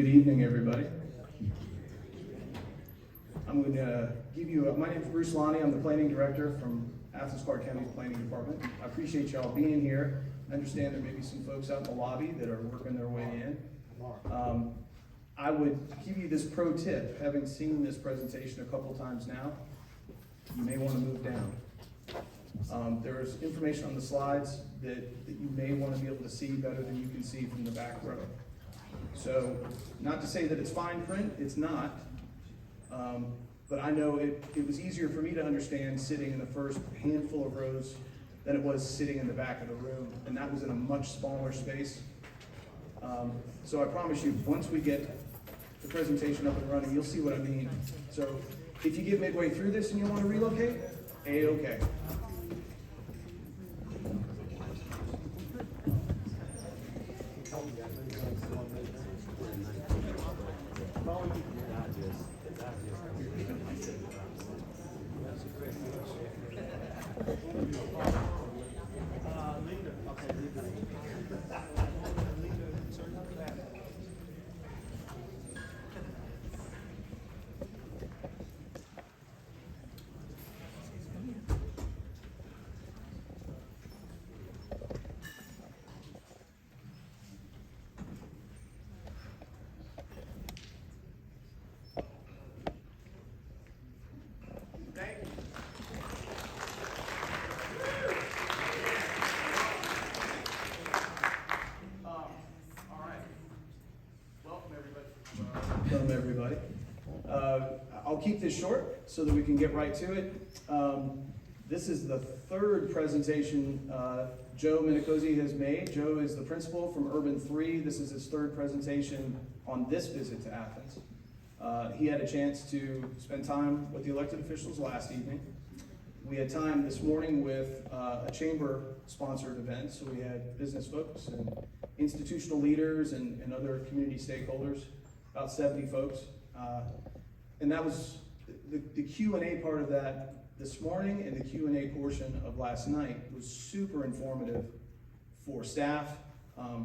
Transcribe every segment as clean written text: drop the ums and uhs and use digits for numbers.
Good evening, everybody. I'm going to give you, my name is Bruce Lonnie. I'm the planning director from Athens-Clarke County's planning department. I appreciate y'all being here. I understand there may be some folks out in the lobby that are working their way in. I would give you this pro tip. Having seen this presentation a couple times now, you may want to move down. There's information on the slides that you may want to be able to see better than you can see from the back row. So, not to say that it's fine print, it's not. But I know it was easier for me to understand sitting in the first handful of rows than it was sitting in the back of the room, and that was in a much smaller space. So I promise you, once we get the presentation up and running, you'll see what I mean. So if you get midway through this and you want to relocate, A-okay. Welcome, everybody. I'll keep this short so that we can get right to it. This is the third presentation Joe Minicozy has made. Joe is the principal from URBAN3. This is his third presentation on this visit to Athens. He had a chance to spend time with the elected officials last evening. We had time this morning with a chamber-sponsored event, so we had business folks and institutional leaders and other community stakeholders, about 70 folks. And that was the Q&A part of that this morning, and the Q&A portion of last night was super informative for staff,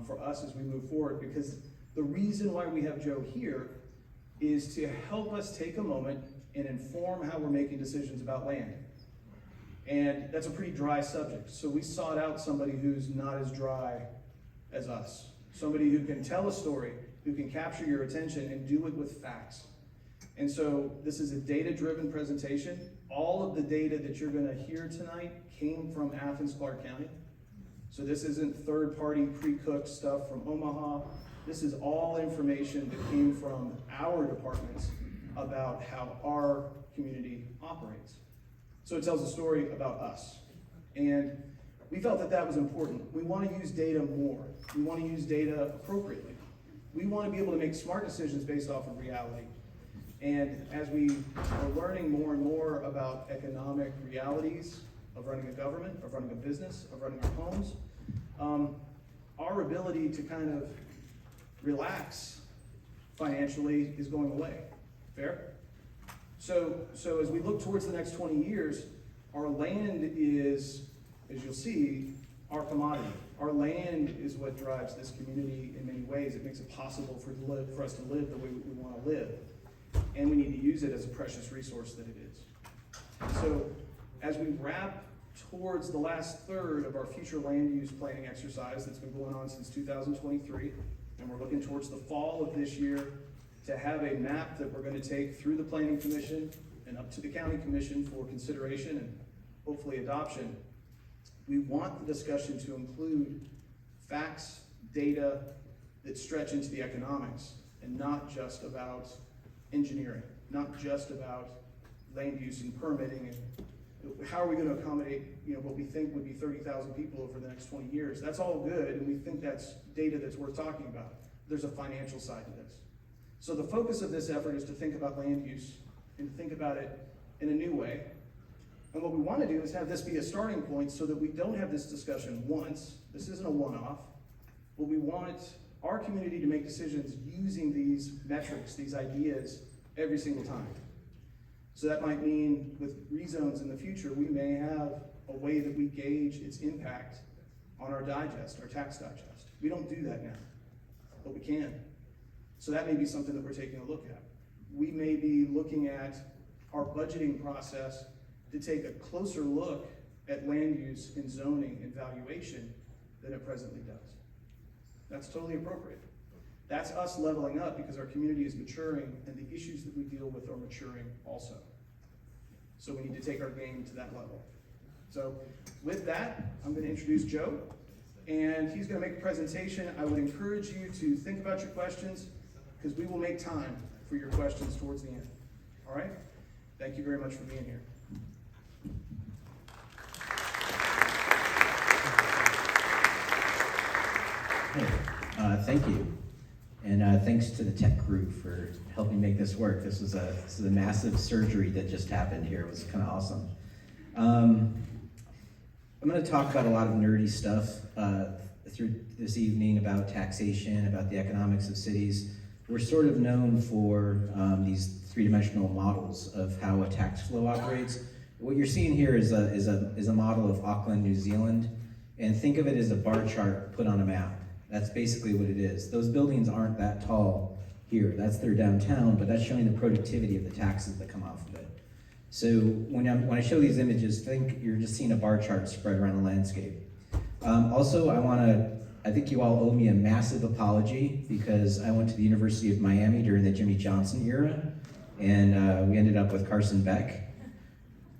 for us as we move forward, because the reason why we have Joe here is to help us take a moment and inform how we're making decisions about land. And that's a pretty dry subject. So we sought out somebody who's not as dry as us. Somebody who can tell a story, who can capture your attention and do it with facts. And so this is a data-driven presentation. All of the data that you're gonna hear tonight came from Athens-Clarke County. So this isn't third-party pre-cooked stuff from Omaha. This is all information that came from our departments about how our community operates. So it tells a story about us. And we felt that that was important. We want to use data more. We want to use data appropriately. We want to be able to make smart decisions based off of reality. And as we are learning more and more about economic realities of running a government, of running a business, of running our homes, our ability to kind of relax financially is going away. Fair? So as we look towards the next 20 years, our land is, as you'll see, our commodity. Our land is what drives this community in many ways. It makes it possible for us to live the way we want to live. And we need to use it as a precious resource that it is. So as we wrap towards the last third of our future land use planning exercise that's been going on since 2023, and we're looking towards the fall of this year to have a map that we're going to take through the Planning Commission and up to the County Commission for consideration and hopefully adoption, we want the discussion to include facts, data that stretch into the economics, and not just about engineering, not just about land use and permitting and how are we going to accommodate, what we think would be 30,000 people over the next 20 years. That's all good, and we think that's data that's worth talking about. There's a financial side to this. So the focus of this effort is to think about land use and think about it in a new way. And what we want to do is have this be a starting point so that we don't have this discussion once. This isn't a one-off. But we want our community to make decisions using these metrics, these ideas, every single time. So that might mean with rezones in the future, we may have a way that we gauge its impact on our digest, our tax digest. We don't do that now, but we can. So that may be something that we're taking a look at. We may be looking at our budgeting process to take a closer look at land use and zoning and valuation than it presently does. That's totally appropriate. That's us leveling up because our community is maturing and the issues that we deal with are maturing also. So we need to take our game to that level. So with that, I'm going to introduce Joe, and he's going to make a presentation. I would encourage you to think about your questions because we will make time for your questions towards the end. All right? Thank you very much for being here. Thank you, and thanks to the tech crew for helping make this work. This is a massive surgery that just happened here. It was kind of awesome. I'm going to talk about a lot of nerdy stuff through this evening about taxation, about the economics of cities. We're sort of known for these three-dimensional models of how a tax flow operates. What you're seeing here is a model of Auckland, New Zealand, and think of it as a bar chart put on a map. That's basically what it is. Those buildings aren't that tall here. That's their downtown, but that's showing the productivity of the taxes that come off of it. So when I show these images, think you're just seeing a bar chart spread around the landscape. Also, I think you all owe me a massive apology because I went to the University of Miami during the Jimmy Johnson era, and we ended up with Carson Beck.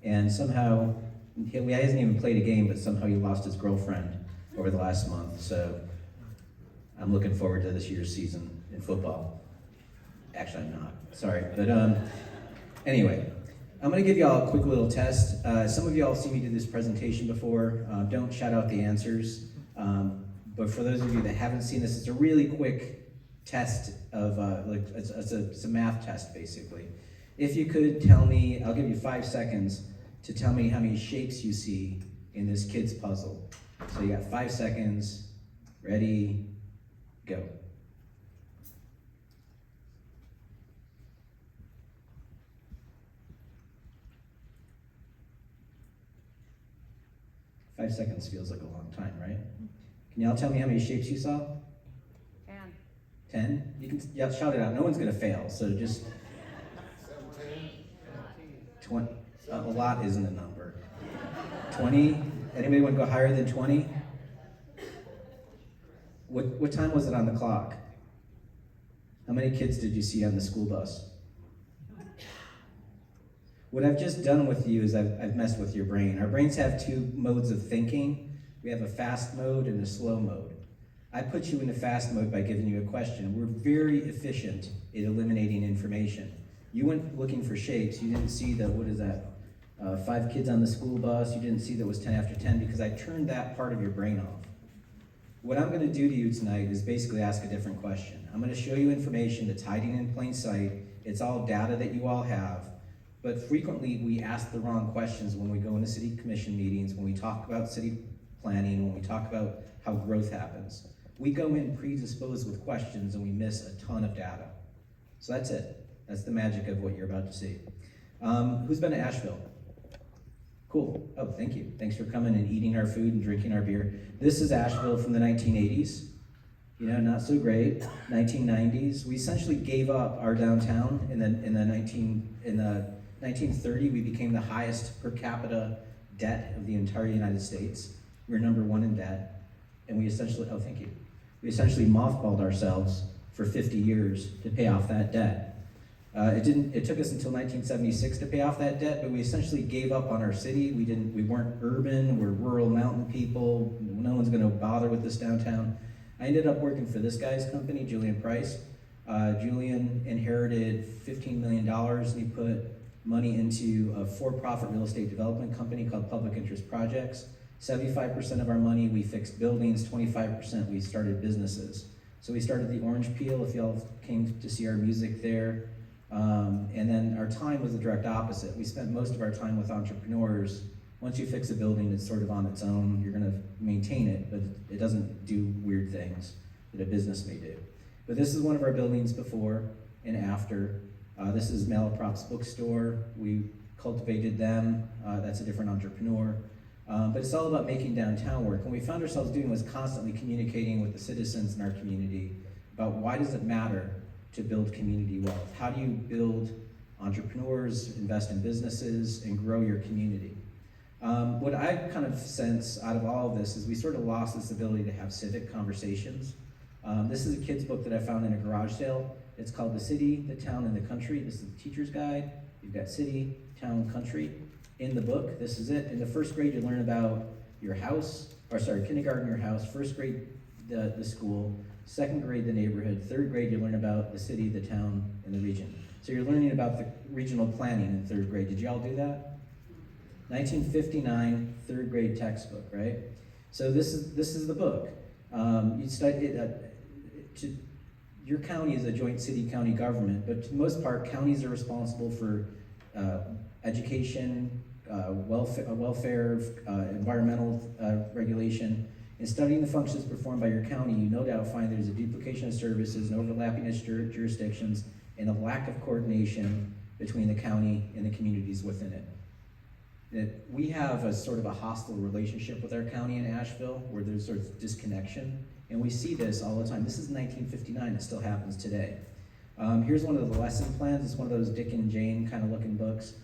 And somehow, he hasn't even played a game, but somehow he lost his girlfriend over the last month. So I'm looking forward to this year's season in football. Actually, I'm not. Sorry. But anyway, I'm going to give you all a quick little test. Some of you all have seen me do this presentation before. Don't shout out the answers. But for those of you that haven't seen this, it's a really quick test of, it's a math test, basically. If you could tell me, I'll give you 5 seconds to tell me how many shapes you see in this kid's puzzle. So you got 5 seconds. Ready, go. Five seconds feels like a long time, right? Can y'all tell me how many shapes you saw? 10. 10? You can shout it out. No one's gonna fail, so just 20. A lot isn't a number. 20? Anybody want to go higher than 20? What time was it on the clock? How many kids did you see on the school bus? What I've just done with you is I've messed with your brain. Our brains have two modes of thinking. We have a fast mode and a slow mode. I put you in the fast mode by giving you a question. We're very efficient at eliminating information. You went looking for shapes. You didn't see the, 5 kids on the school bus. You didn't see that was 10 after 10 because I turned that part of your brain off. What I'm going to do to you tonight is basically ask a different question. I'm going to show you information that's hiding in plain sight. It's all data that you all have. But frequently we ask the wrong questions when we go into city commission meetings, when we talk about city planning, when we talk about how growth happens. We go in predisposed with questions and we miss a ton of data. So that's it. That's the magic of what you're about to see. Who's been to Asheville? Cool. Oh, thank you. Thanks for coming and eating our food and drinking our beer. This is Asheville from the 1980s. You know, not so great. 1990s. We essentially gave up our downtown in the 1930. We became the highest per capita debt of the entire United States. We're number 1 in debt, and we essentially mothballed ourselves for 50 years to pay off that debt. It took us until 1976 to pay off that debt, but we essentially gave up on our city. We weren't urban, we're rural mountain people. No one's gonna bother with this downtown. I ended up working for this guy's company, Julian Price. Julian inherited $15 million, and he put money into a for-profit real estate development company called Public Interest Projects. 75% of our money, we fixed buildings, 25% we started businesses. So we started the Orange Peel, if y'all came to see our music there. And then our time was the direct opposite. We spent most of our time with entrepreneurs. Once you fix a building, it's sort of on its own. You're gonna maintain it, but it doesn't do weird things that a business may do. But this is one of our buildings before and after. This is Malaprop's bookstore. We cultivated them. That's a different entrepreneur. But it's all about making downtown work. What we found ourselves doing was constantly communicating with the citizens in our community about why does it matter to build community wealth? How do you build entrepreneurs, invest in businesses, and grow your community? What I kind of sense out of all of this is we sort of lost this ability to have civic conversations. This is a kid's book that I found in a garage sale. It's called The City, the Town, and the Country. This is the teacher's guide. You've got city, town, country. In the book, this is it. In the first grade, you learn about your house, kindergarten, your house, first grade, the school, second grade, the neighborhood, third grade, you learn about the city, the town, and the region. So you're learning about the regional planning in third grade. Did you all do that? 1959, third grade textbook, right? So this is the book. You study your county is a joint city-county government, but for the most part, counties are responsible for education, welfare, environmental regulation. In studying the functions performed by your county, you no doubt find there's a duplication of services and overlapping of jurisdictions and a lack of coordination between the county and the communities within it. That we have a sort of a hostile relationship with our county in Asheville where there's sort of disconnection, and we see this all the time. This is 1959, it still happens today. Here's one of the lesson plans. It's one of those Dick and Jane kind of looking books.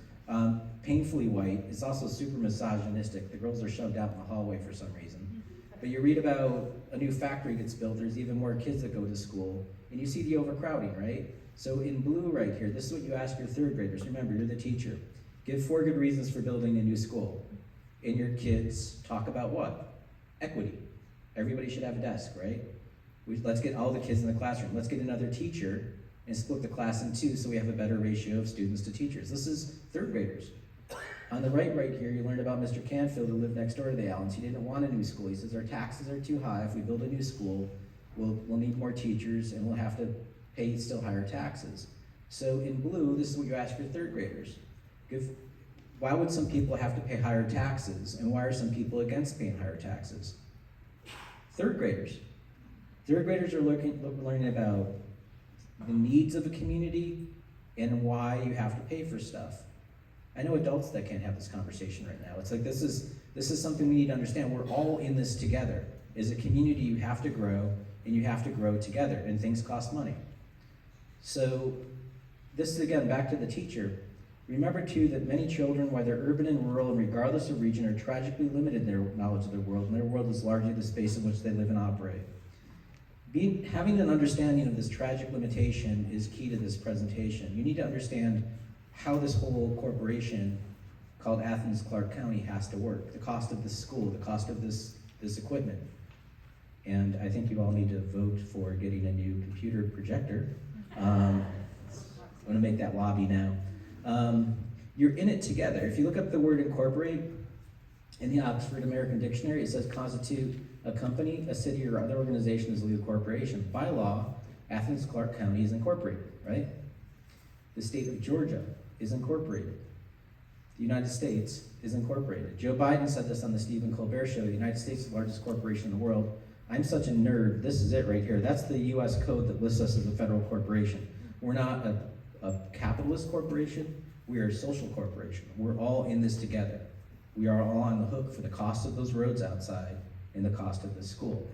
Painfully white. It's also super misogynistic. The girls are shoved out in the hallway for some reason. But you read about a new factory gets built, there's even more kids that go to school, and you see the overcrowding, right? So in blue right here, this is what you ask your third graders. Remember, you're the teacher. Give 4 good reasons for building a new school. And your kids talk about what? Equity. Everybody should have a desk, right? Let's get all the kids in the classroom. Let's get another teacher and split the class in 2 so we have a better ratio of students to teachers. This is third graders. On the right here, you learned about Mr. Canfield who lived next door to the Allens. He didn't want a new school. He says our taxes are too high. If we build a new school, we'll need more teachers and we'll have to pay still higher taxes. So in blue, this is what you ask your third graders. Why would some people have to pay higher taxes, and why are some people against paying higher taxes? Third graders. Third graders are learning about the needs of a community and why you have to pay for stuff. I know adults that can't have this conversation right now. It's like this is something we need to understand. We're all in this together. As a community, you have to grow, and you have to grow together, and things cost money. So this is, again, back to the teacher. Remember, too, that many children, whether urban and rural and regardless of region, are tragically limited in their knowledge of their world, and their world is largely the space in which they live and operate. Having an understanding of this tragic limitation is key to this presentation. You need to understand how this whole corporation called Athens-Clarke County has to work, the cost of this school, the cost of this equipment. And I think you all need to vote for getting a new computer projector. I'm gonna make that lobby now. You're in it together. If you look up the word incorporate in the Oxford American Dictionary, it says constitute a company, a city, or other organization as a legal corporation. By law, Athens-Clarke County is incorporated, right? The state of Georgia is incorporated. The United States is incorporated. Joe Biden said this on the Stephen Colbert Show. The United States is the largest corporation in the world. I'm such a nerd. This is it right here. That's the US code that lists us as a federal corporation. We're not a capitalist corporation. We are a social corporation. We're all in this together. We are all on the hook for the cost of those roads outside and the cost of the school.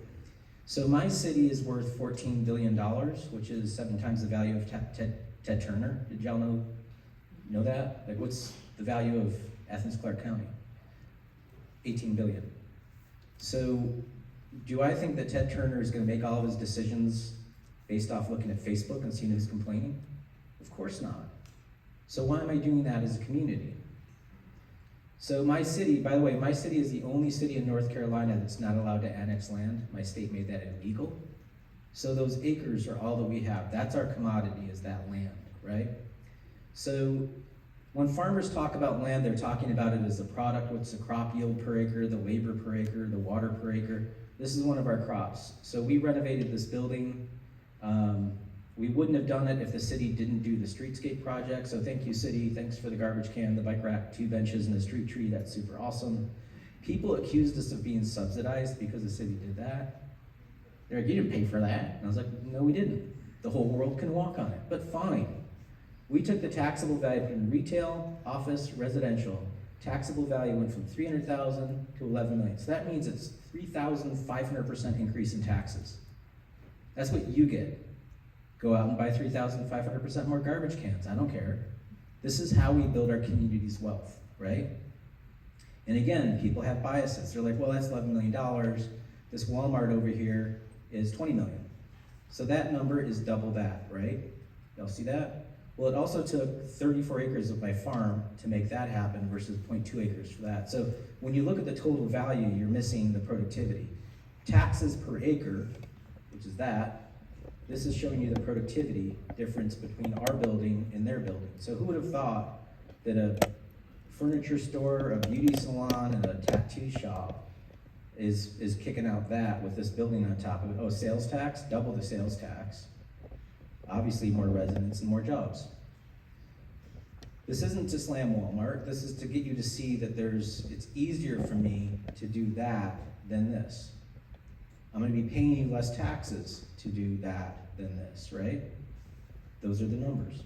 So my city is worth $14 billion, which is 7 times the value of Ted Turner. Did y'all know that? Like, what's the value of Athens-Clarke County? 18 billion. So do I think that Ted Turner is going to make all of his decisions based off looking at Facebook and seeing who's complaining? Of course not. So why am I doing that as a community? So my city, by the way, my city is the only city in North Carolina that's not allowed to annex land. My state made that illegal. So those acres are all that we have. That's our commodity, is that land, right? So when farmers talk about land, they're talking about it as a product. What's the crop yield per acre, the labor per acre, the water per acre. This is one of our crops. So we renovated this building. We wouldn't have done it if the city didn't do the streetscape project. So thank you, city. Thanks for the garbage can, the bike rack, 2 benches, and the street tree. That's super awesome. People accused us of being subsidized because the city did that. They're like, you didn't pay for that. And I was like, no, we didn't. The whole world can walk on it, but fine. We took the taxable value from retail, office, residential. Taxable value went from 300,000 to 11 million. So that means it's 3,500% increase in taxes. That's what you get. Go out and buy 3,500% more garbage cans. I don't care. This is how we build our community's wealth, right? And again, people have biases. They're like, well, that's $11 million. This Walmart over here is 20 million. So that number is double that, right? Y'all see that? Well, it also took 34 acres of my farm to make that happen versus 0.2 acres for that. So when you look at the total value, you're missing the productivity. Taxes per acre, which is that, this is showing you the productivity difference between our building and their building. So who would have thought that a furniture store, a beauty salon, and a tattoo shop is kicking out that with this building on top of it? Oh, sales tax, double the sales tax. Obviously more residents and more jobs. This isn't to slam Walmart, this is to get you to see that it's easier for me to do that than this. I'm gonna be paying you less taxes to do that than this, right? Those are the numbers.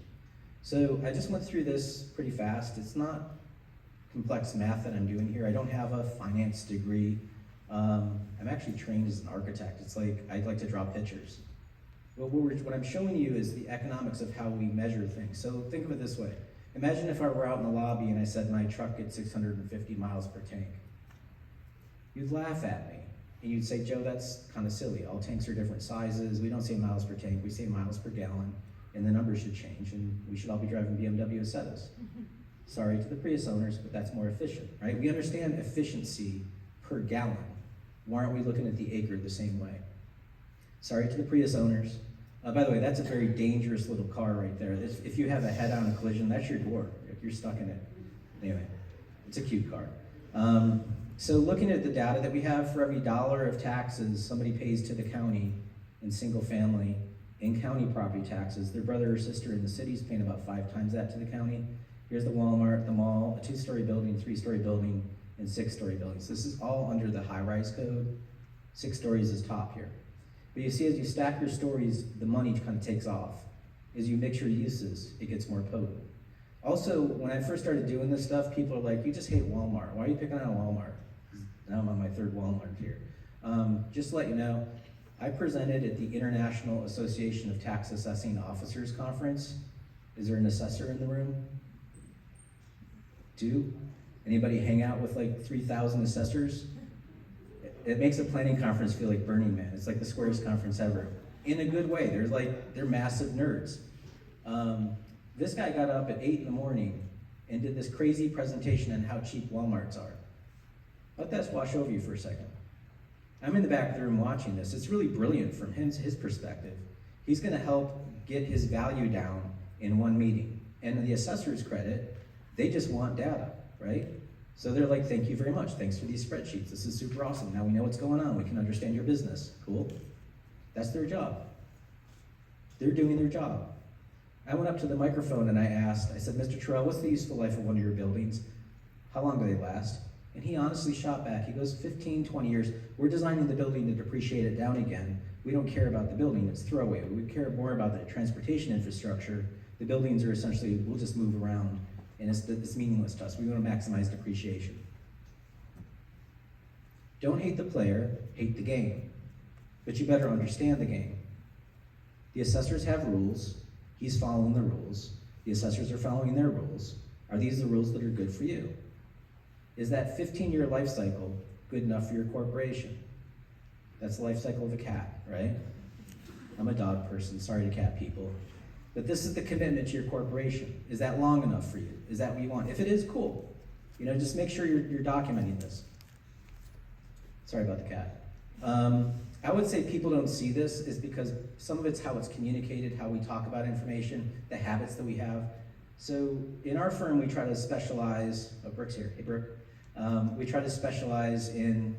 So I just went through this pretty fast. It's not complex math that I'm doing here. I don't have a finance degree. I'm actually trained as an architect. It's like, I'd like to draw pictures. But what I'm showing you is the economics of how we measure things. So think of it this way. Imagine if I were out in the lobby and I said my truck gets 650 miles per tank. You'd laugh at me. And you'd say, Joe, that's kind of silly. All tanks are different sizes. We don't say miles per tank, we say miles per gallon. And the numbers should change, and we should all be driving BMW Acetas. Sorry to the Prius owners, but that's more efficient, right? We understand efficiency per gallon. Why aren't we looking at the acre the same way? Sorry to the Prius owners. By the way, that's a very dangerous little car right there. If you have a head-on collision, that's your door. You're stuck in it. Anyway, it's a cute car. So looking at the data that we have, for every dollar of taxes somebody pays to the county in single family, in county property taxes, their brother or sister in the city is paying about 5 times that to the county. Here's the Walmart, the mall, a 2-story building, 3-story building, and 6-story buildings. This is all under the high-rise code. 6 stories is top here. But you see, as you stack your stories, the money kind of takes off. As you mix your uses, it gets more potent. Also, when I first started doing this stuff, people are like, you just hate Walmart. Why are you picking on Walmart? Now I'm on my 3rd Walmart here. Just to let you know, I presented at the International Association of Tax Assessing Officers Conference. Is there an assessor in the room? 2? Anybody hang out with like 3,000 assessors? It makes a planning conference feel like Burning Man. It's like the squarest conference ever. In a good way. They're massive nerds. This guy got up at 8 in the morning and did this crazy presentation on how cheap Walmarts are. Let that wash over you for a second. I'm in the back of the room watching this. It's really brilliant from his perspective. He's gonna help get his value down in one meeting. And the assessor's credit, they just want data, right? So they're like, thank you very much. Thanks for these spreadsheets. This is super awesome. Now we know what's going on. We can understand your business. Cool. That's their job. They're doing their job. I went up to the microphone and I said, Mr. Terrell, what's the useful life of one of your buildings? How long do they last? And he honestly shot back. He goes, 15, 20 years. We're designing the building to depreciate it down again. We don't care about the building, it's throwaway. We care more about the transportation infrastructure. The buildings are essentially, we'll just move around, and it's meaningless to us. We want to maximize depreciation. Don't hate the player, hate the game. But you better understand the game. The assessors have rules. He's following the rules. The assessors are following their rules. Are these the rules that are good for you? Is that 15-year life cycle good enough for your corporation? That's the life cycle of a cat, right? I'm a dog person, sorry to cat people. But this is the commitment to your corporation. Is that long enough for you? Is that what you want? If it is, cool. Just make sure you're documenting this. Sorry about the cat. I would say people don't see this is because some of it's how it's communicated, how we talk about information, the habits that we have. So in our firm, we try to specialize, Brooke's here, hey Brooke. We try to specialize in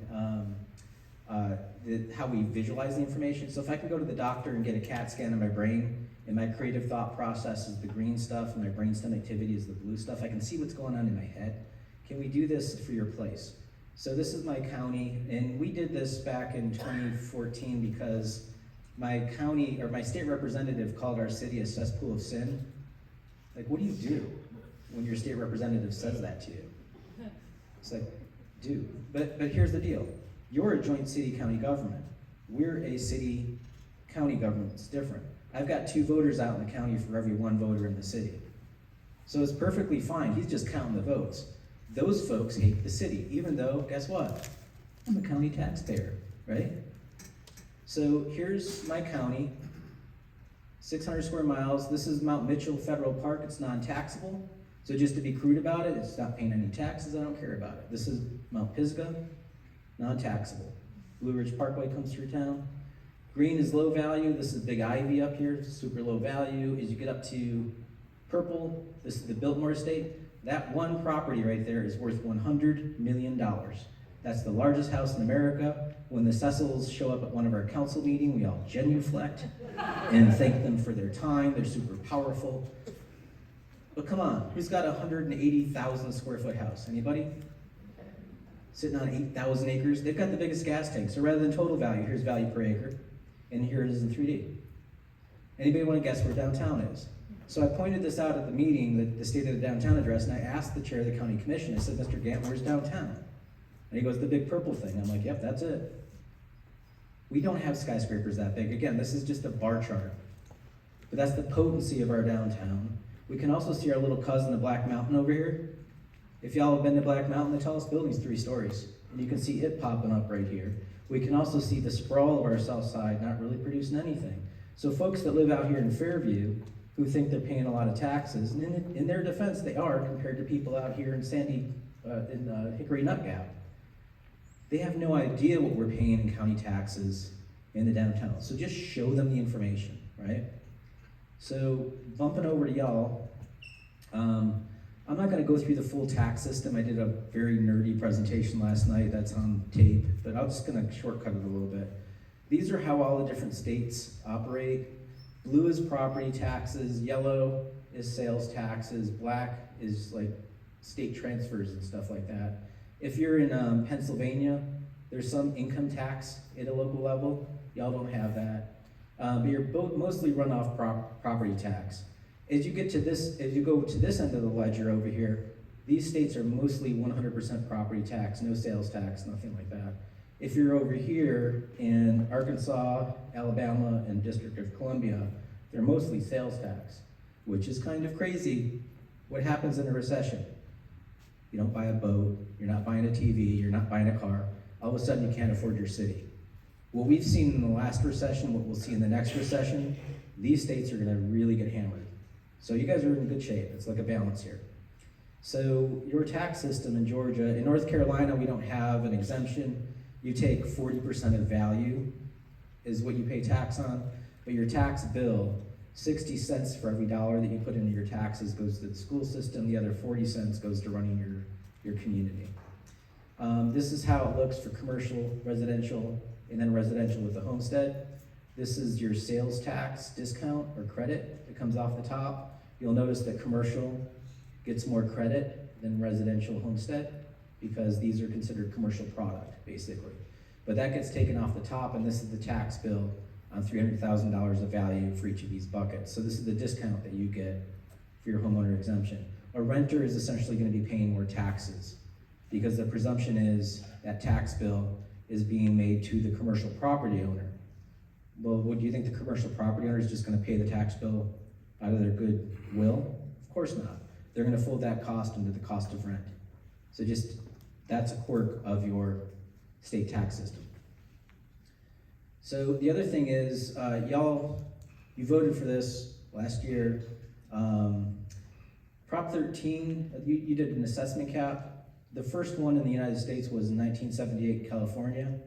how we visualize the information. So if I can go to the doctor and get a CAT scan of my brain, and my creative thought process is the green stuff, and my brainstem activity is the blue stuff, I can see what's going on in my head. Can we do this for your place? So this is my county, and we did this back in 2014 because my county, or my state representative called our city a cesspool of sin. Like, what do you do when your state representative says that to you? It's like, dude, but here's the deal. You're a joint city-county government. We're a city county government is different. I've got 2 voters out in the county for every 1 voter in the city. So it's perfectly fine, he's just counting the votes. Those folks hate the city, even though, guess what? I'm a county taxpayer, right? So here's my county, 600 square miles. This is Mount Mitchell Federal Park, it's non-taxable. So just to be crude about it, it's not paying any taxes, I don't care about it. This is Mount Pisgah, non-taxable. Blue Ridge Parkway comes through town. Green is low value, this is Big Ivy up here, super low value. As you get up to purple, this is the Biltmore Estate. That one property right there is worth $100 million. That's the largest house in America. When the Cecils show up at one of our council meetings, we all genuflect and thank them for their time. They're super powerful. But come on, who's got a 180,000 square foot house? Anybody? Sitting on 8,000 acres? They've got the biggest gas tank. So rather than total value, here's value per acre. And here it is in 3D. Anybody want to guess where downtown is? So I pointed this out at the meeting, the State of the Downtown address, and I asked the chair of the county commission, I said, Mr. Gant, where's downtown? And he goes, the big purple thing. I'm like, yep, that's it. We don't have skyscrapers that big. Again, this is just a bar chart. But that's the potency of our downtown. We can also see our little cousin, the Black Mountain over here. If y'all have been to Black Mountain, the tallest building's 3 stories. And you can see it popping up right here. We can also see the sprawl of our south side not really producing anything. So folks that live out here in Fairview, who think they're paying a lot of taxes, and in their defense, they are compared to people out here in Hickory Nut Gap. They have no idea what we're paying in county taxes in the downtown. So just show them the information, right? So bumping over to y'all, I'm not gonna go through the full tax system. I did a very nerdy presentation last night that's on tape, but I'm just gonna shortcut it a little bit. These are how all the different states operate. Blue is property taxes, yellow is sales taxes, black is like state transfers and stuff like that. If you're in Pennsylvania, there's some income tax at a local level. Y'all don't have that. But you're mostly run off property tax. As you go to this end of the ledger over here, these states are mostly 100% property tax, no sales tax, nothing like that. If you're over here in Arkansas, Alabama, and District of Columbia, they're mostly sales tax, which is kind of crazy. What happens in a recession? You don't buy a boat, you're not buying a TV, you're not buying a car. All of a sudden you can't afford your city. What we've seen in the last recession, what we'll see in the next recession, these states are gonna really get hammered. So you guys are in good shape. It's like a balance here. So your tax system in Georgia, in North Carolina, we don't have an exemption. You take 40% of value is what you pay tax on, but your tax bill, 60 cents for every dollar that you put into your taxes goes to the school system, the other 40 cents goes to running your community. This is how it looks for commercial, residential, and then residential with the homestead. This is your sales tax discount or credit that comes off the top. You'll notice that commercial gets more credit than residential homestead because these are considered commercial product, basically. But that gets taken off the top, and this is the tax bill on $300,000 of value for each of these buckets. So this is the discount that you get for your homeowner exemption. A renter is essentially going to be paying more taxes because the presumption is that tax bill is being made to the commercial property owner. Well, what do you think the commercial property owner is just going to pay the tax bill out of their goodwill? Of course not. They're going to fold that cost into the cost of rent. So that's a quirk of your state tax system. So the other thing is, you voted for this last year. Prop 13, you did an assessment cap. The first one in the United States was in 1978 in California,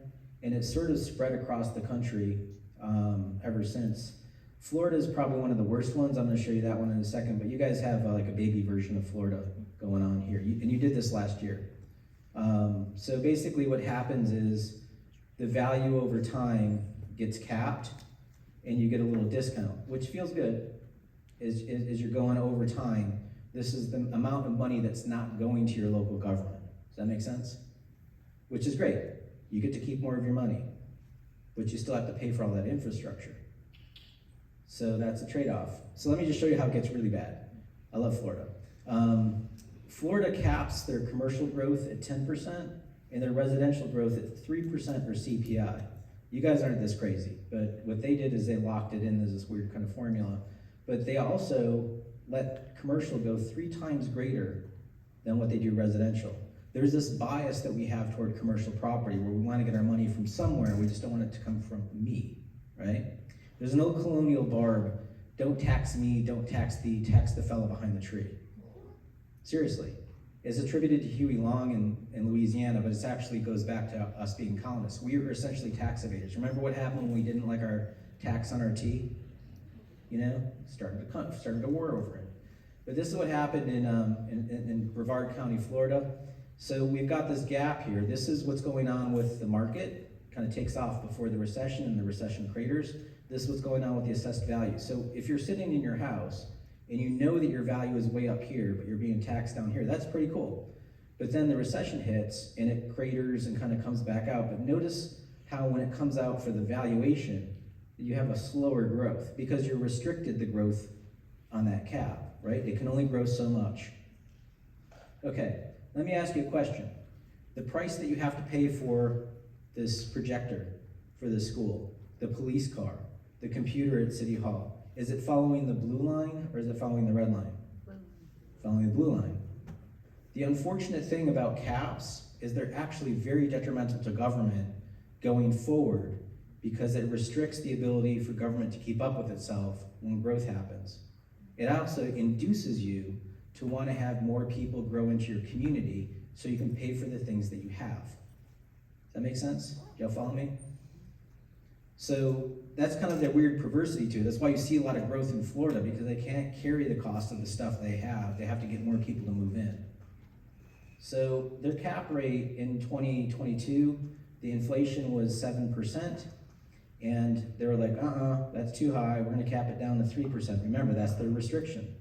and it sort of spread across the country ever since. Florida is probably one of the worst ones. I'm going to show you that one in a second, but you guys have like a baby version of Florida going on here, and you did this last year. So basically what happens is the value over time gets capped, and you get a little discount, which feels good as you're going over time. This is the amount of money that's not going to your local government. Does that make sense? Which is great. You get to keep more of your money, but you still have to pay for all that infrastructure. So that's a trade-off. So let me just show you how it gets really bad. I love Florida. Florida caps their commercial growth at 10% and their residential growth at 3% or CPI. You guys aren't this crazy, but what they did is they locked it in as this weird kind of formula. But they also let commercial go 3 times greater than what they do residential. There's this bias that we have toward commercial property where we want to get our money from somewhere, we just don't want it to come from me, right? There's an old colonial barb, don't tax me, don't tax thee, tax the fellow behind the tree. Seriously. It's attributed to Huey Long in Louisiana, but it actually goes back to us being colonists. We were essentially tax evaders. Remember what happened when we didn't like our tax on our tea? You know, started a war over it. But this is what happened in Brevard County, Florida. So we've got this gap here. This is what's going on with the market. Kind of takes off before the recession and the recession craters. This is what's going on with the assessed value. So if you're sitting in your house and you know that your value is way up here, but you're being taxed down here, that's pretty cool. But then the recession hits and it craters and kind of comes back out. But notice how when it comes out for the valuation, you have a slower growth because you're restricted the growth on that cap, right? It can only grow so much. Okay, let me ask you a question. The price that you have to pay for this projector for the school, the police car, the computer at City Hall, is it following the blue line or is it following the red line? Following the blue line. The unfortunate thing about caps is they're actually very detrimental to government going forward because it restricts the ability for government to keep up with itself when growth happens. It also induces you to want to have more people grow into your community so you can pay for the things that you have. Does that make sense? Do y'all follow me? So that's kind of their weird perversity to it. That's why you see a lot of growth in Florida because they can't carry the cost of the stuff they have. They have to get more people to move in. So their cap rate in 2022, the inflation was 7%. And they were like, that's too high. We're gonna cap it down to 3%. Remember, that's their restriction.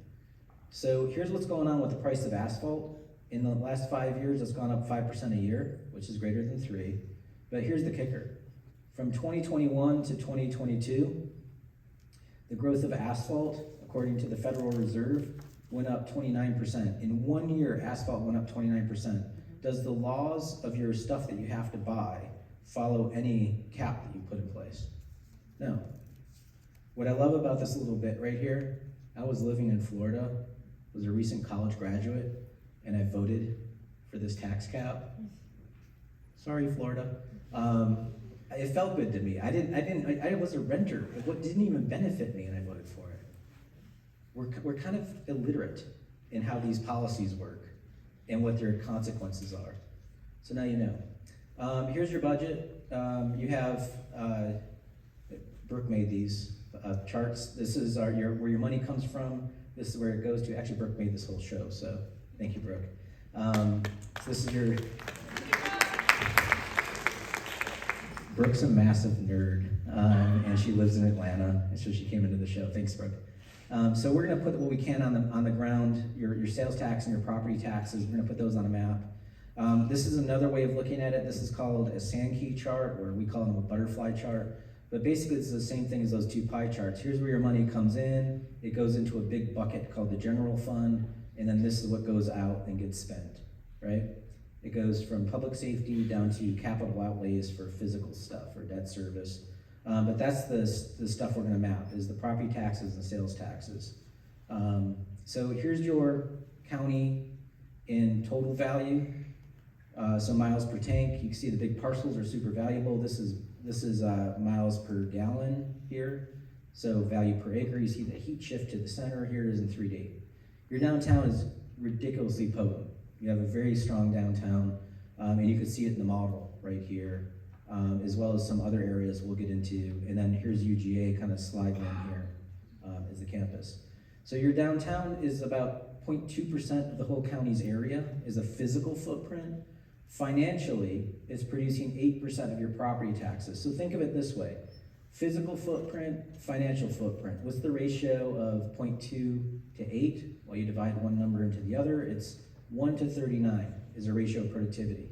So here's what's going on with the price of asphalt. In the last 5 years, it's gone up 5% a year, which is greater than 3. But here's the kicker. From 2021 to 2022, the growth of asphalt, according to the Federal Reserve, went up 29%. In 1 year, asphalt went up 29%. Does the laws of your stuff that you have to buy follow any cap that you put in place? No. What I love about this little bit right here, I was living in Florida, was a recent college graduate, and I voted for this tax cap. Sorry, Florida. It felt good to me. I was a renter. It didn't even benefit me, and I voted for it. We're kind of illiterate in how these policies work and what their consequences are. So now you know. Here's your budget. You have, Brooke made these charts. This is where your money comes from. This is where it goes to. Actually, Brooke made this whole show, so thank you, Brooke. So this is your... Brooke's a massive nerd, and she lives in Atlanta, and so she came into the show. Thanks, Brooke. So we're gonna put what we can on the ground, your sales tax and your property taxes, we're gonna put those on a map. This is another way of looking at it. This is called a Sankey chart, or we call them a butterfly chart. But basically it's the same thing as those 2 pie charts. Here's where your money comes in. It goes into a big bucket called the general fund, and then this is what goes out and gets spent, right? It goes from public safety down to capital outlays for physical stuff or debt service. But that's the stuff we're gonna map, is the property taxes and sales taxes. So here's your county in total value. So miles per tank, you can see the big parcels are super valuable. This is miles per gallon here. So value per acre, you see the heat shift to the center, here it is in 3D. Your downtown is ridiculously potent. You have a very strong downtown, and you can see it in the model right here, as well as some other areas we'll get into. And then here's UGA kind of sliding in here as the campus. So your downtown is about 0.2% of the whole county's area is a physical footprint. Financially, it's producing 8% of your property taxes. So think of it this way. Physical footprint, financial footprint. What's the ratio of 0.2 to 8? Well, you divide one number into the other, it's 1 to 39 is a ratio of productivity.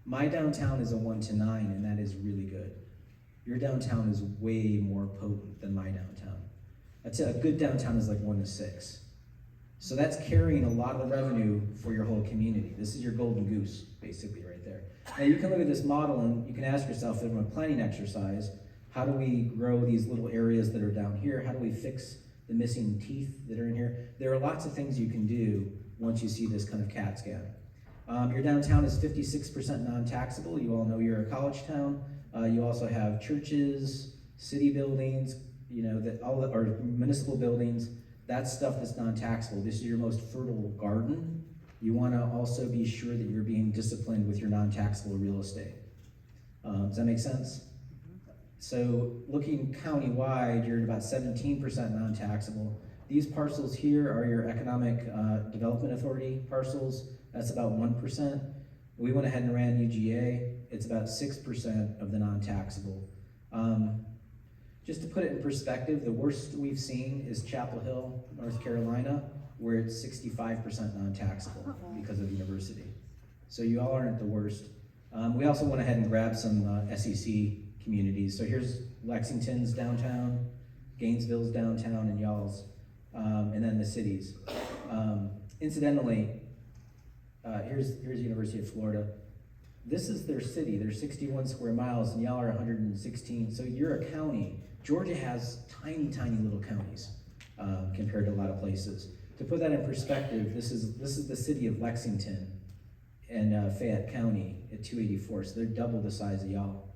My downtown is a 1 to 9, and that is really good. Your downtown is way more potent than my downtown. I'd say a good downtown is like 1 to 6. So that's carrying a lot of the revenue for your whole community. This is your golden goose, basically, right there. Now you can look at this model and you can ask yourself from a planning exercise, how do we grow these little areas that are down here? How do we fix the missing teeth that are in here? There are lots of things you can do once you see this kind of CAT scan. Your downtown is 56% non-taxable. You all know you're a college town. You also have churches, city buildings, or municipal buildings. That's stuff that's non-taxable. This is your most fertile garden. You want to also be sure that you're being disciplined with your non-taxable real estate. Does that make sense? So looking county-wide, you're at about 17% non-taxable. These parcels here are your Economic Development Authority parcels. That's about 1%. We went ahead and ran UGA. It's about 6% of the non-taxable. Just to put it in perspective, the worst we've seen is Chapel Hill, North Carolina, where it's 65% non-taxable because of the university. So you all aren't the worst. We also went ahead and grabbed some SEC communities. So here's Lexington's downtown, Gainesville's downtown, and y'all's, and then the cities. Incidentally, here's University of Florida. This is their city. They're 61 square miles, and y'all are 116. So you're a county. Georgia has tiny, tiny little counties compared to a lot of places. To put that in perspective, this is the city of Lexington and Fayette County at 284. So they're double the size of y'all.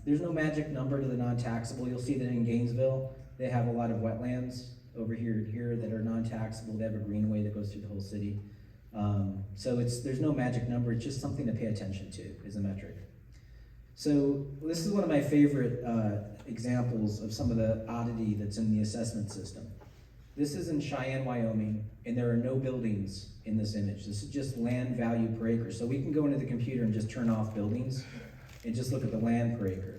There's no magic number to the non-taxable. You'll see that in Gainesville, they have a lot of wetlands over here and here that are non-taxable. They have a greenway that goes through the whole city. So there's no magic number. It's just something to pay attention to as a metric. So this is one of my favorite examples of some of the oddity that's in the assessment system. This is in Cheyenne, Wyoming, and there are no buildings in this image. This is just land value per acre. So we can go into the computer and just turn off buildings and just look at the land per acre.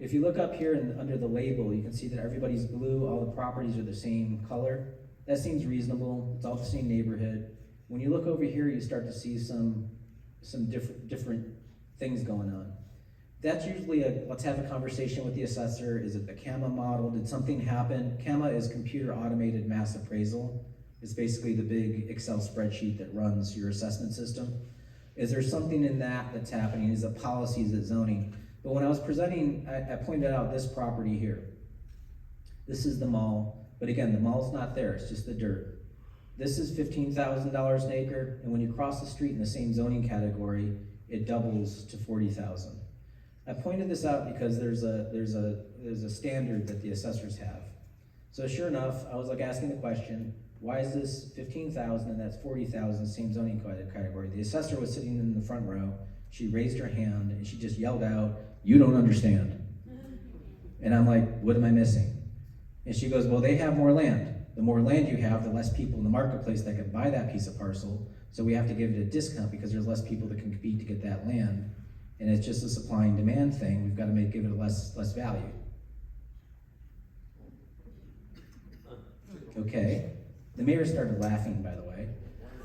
If you look up here and under the label, you can see that everybody's blue, all the properties are the same color. That seems reasonable. It's all the same neighborhood. When you look over here, you start to see some different things going on. That's usually let's have a conversation with the assessor. Is it the CAMA model? Did something happen? CAMA is computer automated mass appraisal. It's basically the big Excel spreadsheet that runs your assessment system. Is there something in that that's happening? Is it policy? Is it zoning? But when I was presenting, I pointed out this property here. This is the mall, but again, the mall's not there, it's just the dirt. This is $15,000 an acre, and when you cross the street in the same zoning category, it doubles to $40,000. I pointed this out because there's a standard that the assessors have. So sure enough, I was asking the question, why is this 15,000 and that's 40,000, same zoning category? The assessor was sitting in the front row. She raised her hand and she just yelled out, "You don't understand." And I'm like, what am I missing? And she goes, well, they have more land. The more land you have, the less people in the marketplace that can buy that piece of parcel. So we have to give it a discount because there's less people that can compete to get that land. And it's just a supply and demand thing. We've got to give it less value. Okay. The mayor started laughing, by the way.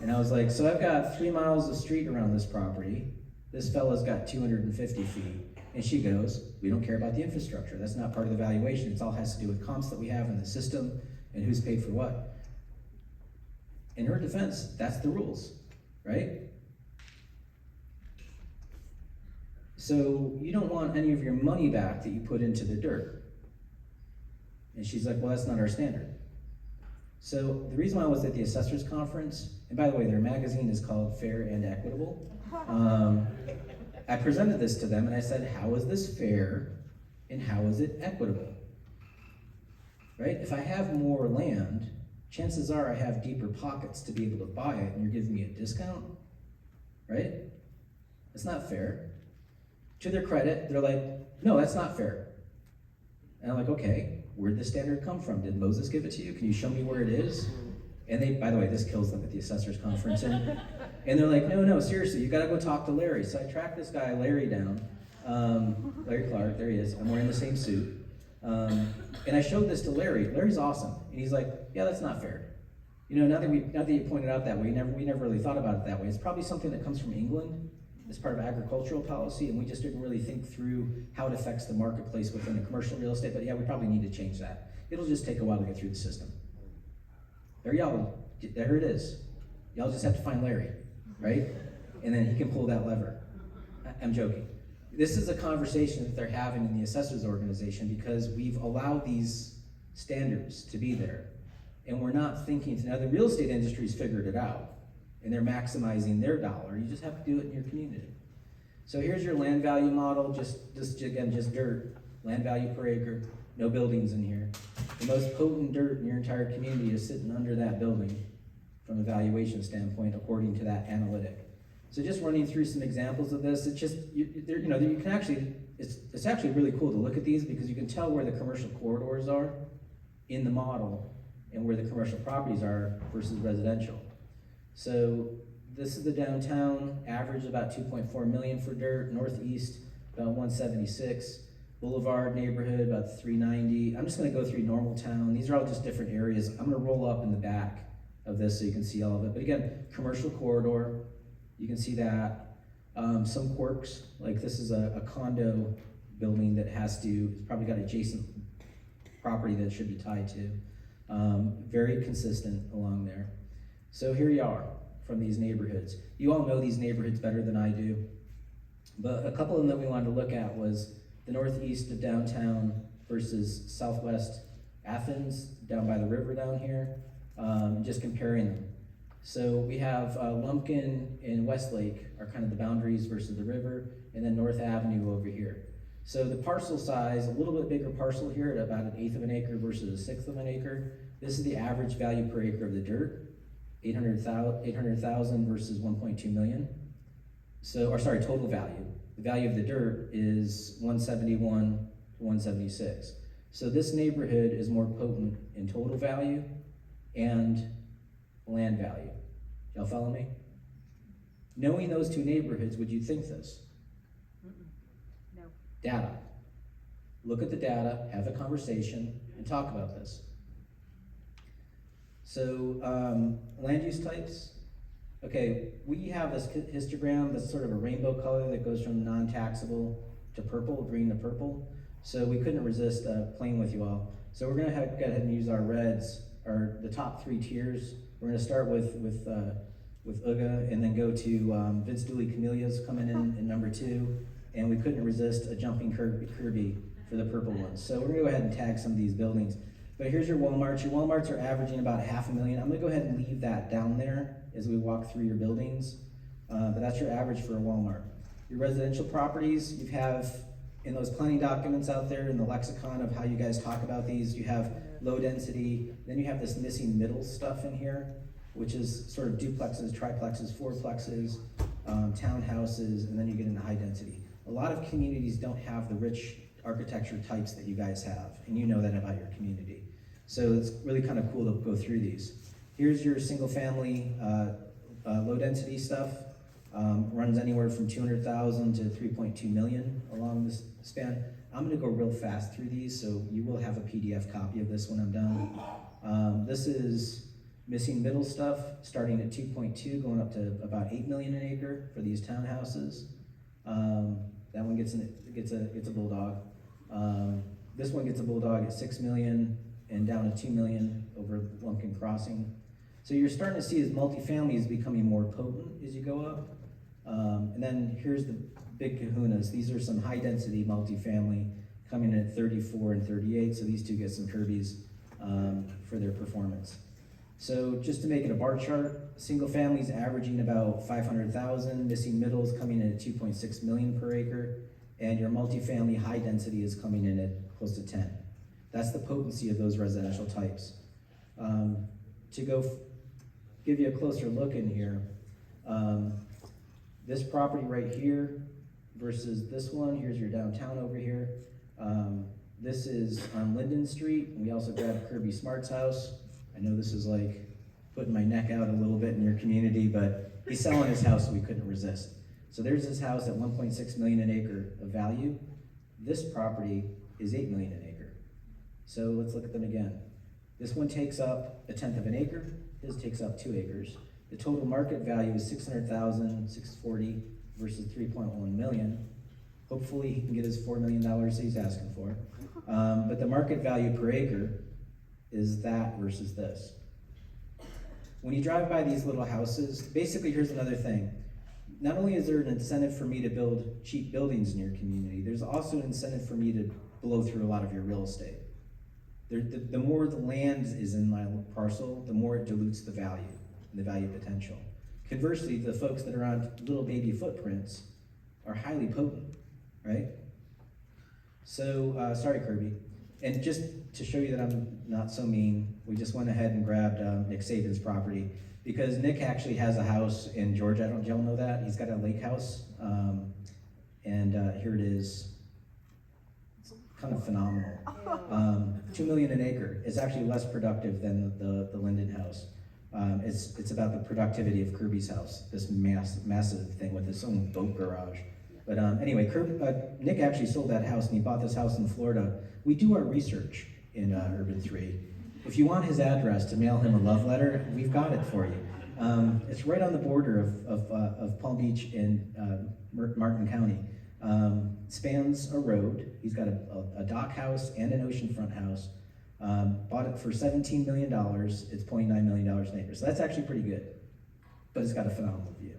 And I was like, so I've got 3 miles of street around this property. This fella's got 250 feet. And she goes, we don't care about the infrastructure. That's not part of the valuation. It all has to do with comps that we have in the system and who's paid for what. In her defense, that's the rules, right? So you don't want any of your money back that you put into the dirt. And she's like, well, that's not our standard. So the reason why I was at the assessors conference, and by the way, their magazine is called Fair and Equitable. I presented this to them and I said, how is this fair and how is it equitable? Right? If I have more land, chances are I have deeper pockets to be able to buy it and you're giving me a discount, right? It's not fair. To their credit, they're like, no, that's not fair. And I'm like, okay, where'd the standard come from? Did Moses give it to you? Can you show me where it is? And they, by the way, this kills them at the assessors conference. And they're like, no, seriously, you gotta go talk to Larry. So I tracked this guy, Larry, down. Larry Clark, there he is. I'm wearing the same suit. And I showed this to Larry. Larry's awesome. And he's like, yeah, that's not fair. Now that you pointed out that way, we never really thought about it that way. It's probably something that comes from England. It's part of agricultural policy, and we just didn't really think through how it affects the marketplace within the commercial real estate, but yeah, we probably need to change that. It'll just take a while to get through the system. There it is. Y'all just have to find Larry, right? And then he can pull that lever. I'm joking. This is a conversation that they're having in the assessors organization because we've allowed these standards to be there. And we're not thinking, now the real estate industry's figured it out and they're maximizing their dollar. You just have to do it in your community. So here's your land value model, just dirt, land value per acre, no buildings in here. The most potent dirt in your entire community is sitting under that building from a valuation standpoint, according to that analytic. So just running through some examples of this, it's just, you can actually, it's actually really cool to look at these because you can tell where the commercial corridors are in the model and where the commercial properties are versus residential. So this is the downtown, average about 2.4 million for dirt, northeast about 176, Boulevard neighborhood about 390. I'm just gonna go through normal town. These are all just different areas. I'm gonna roll up in the back of this so you can see all of it. But again, commercial corridor, you can see that. Some quirks, like this is a condo building that it's probably got adjacent property that it should be tied to. Very consistent along there. So here you are from these neighborhoods. You all know these neighborhoods better than I do, but a couple of them that we wanted to look at was the northeast of downtown versus southwest Athens, down by the river down here, just comparing them. So we have Lumpkin and Westlake are kind of the boundaries versus the river, and then North Avenue over here. So the parcel size, a little bit bigger parcel here at about 1/8 of an acre versus 1/6 of an acre. This is the average value per acre of the dirt, 800,000 versus 1.2 million. So, or sorry, total value. The value of the dirt is 171 to 176. So this neighborhood is more potent in total value and land value. Y'all follow me? Knowing those two neighborhoods, would you think this? No. Data. Look at the data, have a conversation, and talk about this. So, land use types. Okay, we have this histogram that's sort of a rainbow color that goes from non-taxable to purple, green to purple. So we couldn't resist playing with you all. So we're gonna go ahead and use our reds, or the top 3 tiers. We're gonna start with UGA and then go to Vince Dooley Camellias coming in number 2. And we couldn't resist a jumping Kirby for the purple ones. So we're gonna go ahead and tag some of these buildings. But here's your Walmarts. Your Walmarts are averaging about 500,000. I'm gonna go ahead and leave that down there as we walk through your buildings. But that's your average for a Walmart. Your residential properties, you have in those planning documents out there in the lexicon of how you guys talk about these, you have low density, then you have this missing middle stuff in here, which is sort of duplexes, triplexes, fourplexes, townhouses, and then you get into high density. A lot of communities don't have the rich architecture types that you guys have, and you know that about your community. So it's really kind of cool to go through these. Here's your single family, low density stuff. Runs anywhere from 200,000 to 3.2 million along this span. I'm gonna go real fast through these, so you will have a PDF copy of this when I'm done. This is missing middle stuff, starting at 2.2, going up to about 8 million an acre for these townhouses. That one gets a bulldog. This one gets a bulldog at 6 million and down to 2 million over Lumpkin Crossing. So you're starting to see as multifamily is becoming more potent as you go up. And then here's the big kahunas. These are some high density multifamily coming in at 34 and 38. So these two get some Kirby's for their performance. So just to make it a bar chart, single families averaging about 500,000, missing middles coming in at 2.6 million per acre, and your multifamily high density is coming in at close to 10. That's the potency of those residential types. To give you a closer look in here, this property right here versus this one, here's your downtown over here. This is on Linden Street. We also grabbed Kirby Smart's house. I know this is like putting my neck out a little bit in your community, but he's selling his house so we couldn't resist. So there's his house at 1.6 million an acre of value. This property is 8 million an acre. So let's look at them again. This one takes up 1/10 of an acre. His takes up 2 acres. The total market value is 600,000, 640 versus 3.1 million. Hopefully he can get his $4 million that he's asking for. But the market value per acre is that versus this. When you drive by these little houses, basically here's another thing. not only is there an incentive for me to build cheap buildings in your community, there's also an incentive for me to blow through a lot of your real estate. The more the land is in my parcel, the more it dilutes the value and the value potential. Conversely, the folks that are on little baby footprints are highly potent, right? So, sorry, Kirby. And just to show you that I'm not so mean, we just went ahead and grabbed Nick Saban's property, because Nick actually has a house in Georgia. I don't know if y'all know that. He's got a lake house, and here it is. It's kind of phenomenal. 2 million an acre. It's actually less productive than the Linden house. It's about the productivity of Kirby's house, this massive thing with its own boat garage. But anyway, Nick actually sold that house, and he bought this house in Florida. We do our research in URBAN3. If you want his address to mail him a love letter, we've got it for you. It's right on the border of Palm Beach and Martin County. Spans a road. He's got a dock house and an oceanfront house. Bought it for $17 million. It's $0.9 million an acre. So that's actually pretty good. But it's got a phenomenal view.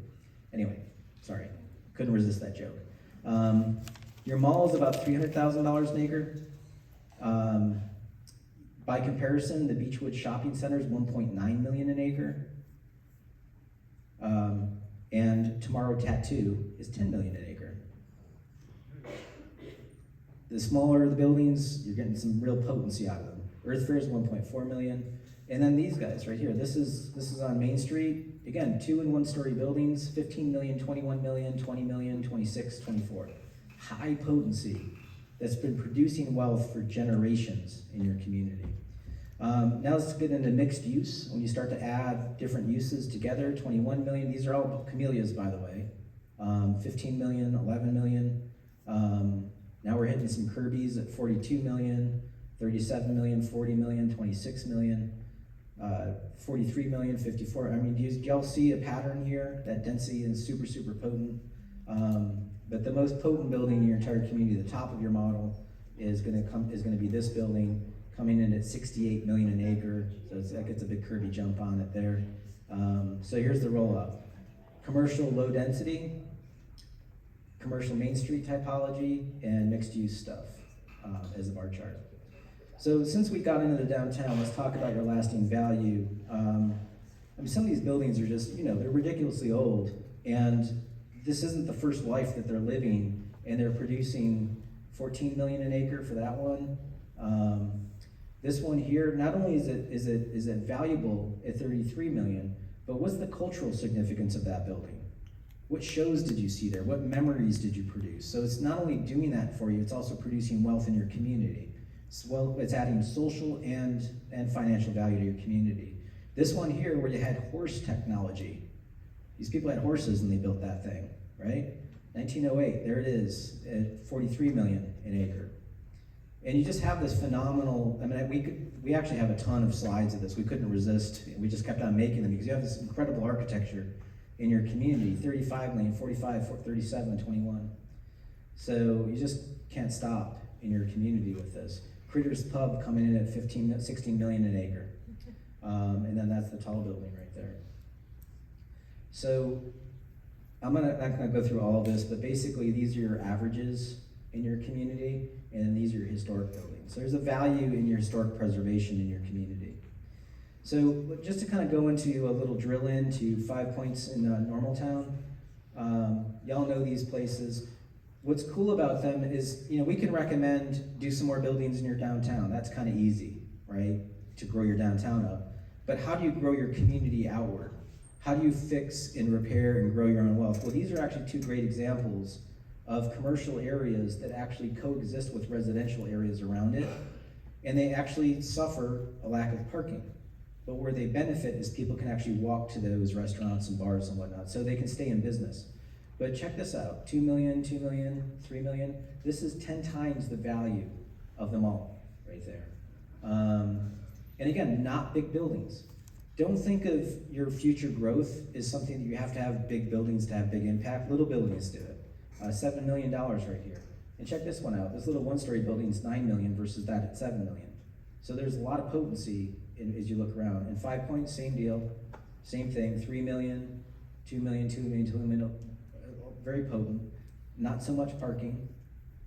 Anyway, sorry. Couldn't resist that joke. Your mall is about $300,000 an acre. By comparison, the Beechwood Shopping Center is $1.9 million an acre. And Tomorrow Tattoo is $10 million an acre. The smaller the buildings, you're getting some real potency out of them. Earth Fair is 1.4 million. And then these guys right here, this is on Main Street. Again, 2 and 1 story buildings, 15 million, 21 million, 20 million, 26, 24. High potency that's been producing wealth for generations in your community. Now let's get into mixed use. When you start to add different uses together, 21 million, these are all camellias, by the way. 15 million, 11 million. Now we're hitting some Kirby's at 42 million, 37 million, 40 million, 26 million, 43 million, 54. I mean, do y'all see a pattern here? That density is super, super potent. But the most potent building in your entire community, the top of your model, is gonna be this building, coming in at 68 million an acre. So that gets a big Kirby jump on it there. So here's the roll up. Commercial low density, commercial Main Street typology, and mixed use stuff as a bar chart. So since we got into the downtown, let's talk about your lasting value. I mean, some of these buildings are just, they're ridiculously old, and this isn't the first life that they're living, and they're producing 14 million an acre for that one. This one here, not only is it valuable at 33 million, but what's the cultural significance of that building? What shows did you see there? What memories did you produce? So it's not only doing that for you, it's also producing wealth in your community. Well, it's adding social and financial value to your community. This one here, where you had horse technology. These people had horses and they built that thing, right? 1908, there it is, at 43 million an acre. And you just have this phenomenal, I mean, we actually have a ton of slides of this. We couldn't resist. We just kept on making them because you have this incredible architecture in your community, 35 million, 45, 37, 21. So you just can't stop in your community with this. Critters Pub coming in at 16 million an acre. And then that's the tall building right there. So I'm not gonna go through all of this, but basically these are your averages in your community, and these are your historic buildings. So there's a value in your historic preservation in your community. So just to kind of go into a little drill into 5 points in Normaltown, y'all know these places. What's cool about them is, we can recommend do some more buildings in your downtown. That's kind of easy, right? To grow your downtown up. But how do you grow your community outward? How do you fix and repair and grow your own wealth? Well, these are actually 2 great examples of commercial areas that actually coexist with residential areas around it. And they actually suffer a lack of parking. But where they benefit is people can actually walk to those restaurants and bars and whatnot, so they can stay in business. But check this out, 2 million, 2 million, 3 million. This is 10 times the value of them all right there. And again, not big buildings. Don't think of your future growth as something that you have to have big buildings to have big impact. Little buildings do it. $7 million right here. And check this one out. This little 1-story building is 9 million versus that at 7 million. So there's a lot of potency as you look around. And 5 points, same deal, same thing. 3 million, 2 million, 2 million, 2 million. very potent, not so much parking.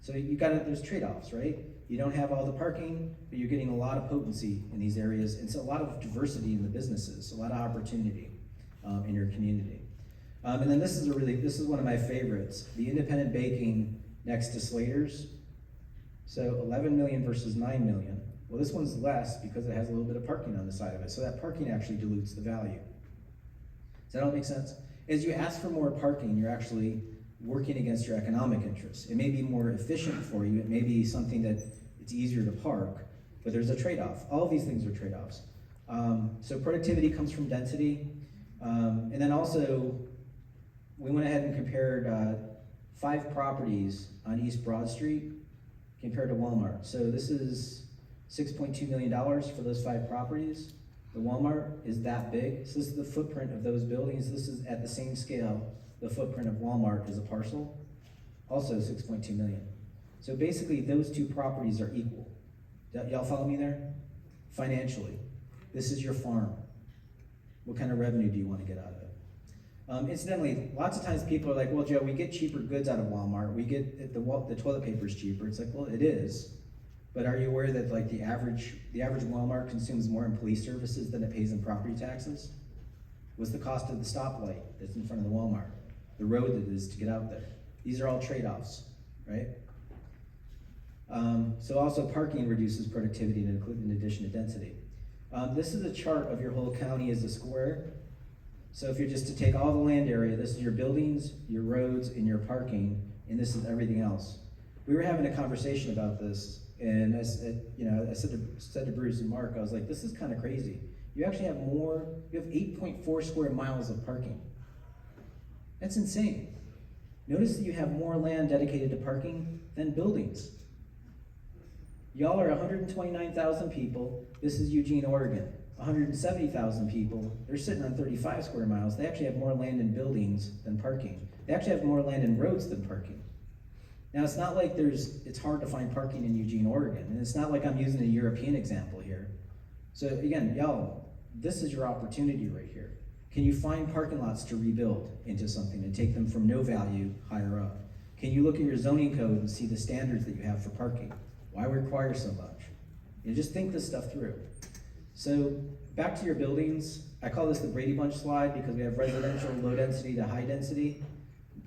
So there's trade-offs, right? You don't have all the parking, but you're getting a lot of potency in these areas. And so a lot of diversity in the businesses, a lot of opportunity in your community. And then this is one of my favorites, the independent baking next to Slater's. So 11 million versus 9 million. Well, this one's less because it has a little bit of parking on the side of it. So that parking actually dilutes the value. Does that all make sense? As you ask for more parking, you're actually working against your economic interests. It may be more efficient for you. It may be something that it's easier to park, but there's a trade-off. All of these things are trade-offs. So productivity comes from density. And then also, we went ahead and compared 5 properties on East Broad Street compared to Walmart. So this is $6.2 million for those 5 properties. The Walmart is that big. So this is the footprint of those buildings. This is at the same scale, the footprint of Walmart is a parcel, also 6.2 million. So basically those 2 properties are equal. Y'all follow me there? Financially, this is your farm. What kind of revenue do you want to get out of it? Incidentally, lots of times people are like, well, Joe, we get cheaper goods out of Walmart. We get the toilet paper is cheaper. It's like, well, it is. But are you aware that like the average Walmart consumes more in police services than it pays in property taxes? What's the cost of the stoplight that's in front of the Walmart? The road that is to get out there. These are all trade-offs, right? So also parking reduces productivity in addition to density. This is a chart of your whole county as a square. So if you're just to take all the land area, this is your buildings, your roads, and your parking, and this is everything else. We were having a conversation about this, and I said to Bruce and Mark, I was like, this is kind of crazy. You actually have you have 8.4 square miles of parking. That's insane. Notice that you have more land dedicated to parking than buildings. Y'all are 129,000 people. This is Eugene, Oregon. 170,000 people. They're sitting on 35 square miles. They actually have more land in buildings than parking. They actually have more land in roads than parking. Now, it's not like it's hard to find parking in Eugene, Oregon. And it's not like I'm using a European example here. So again, y'all, this is your opportunity right here. Can you find parking lots to rebuild into something and take them from no value higher up? Can you look at your zoning code and see the standards that you have for parking? Why require so much? Just think this stuff through. So back to your buildings. I call this the Brady Bunch slide because we have residential low density to high density,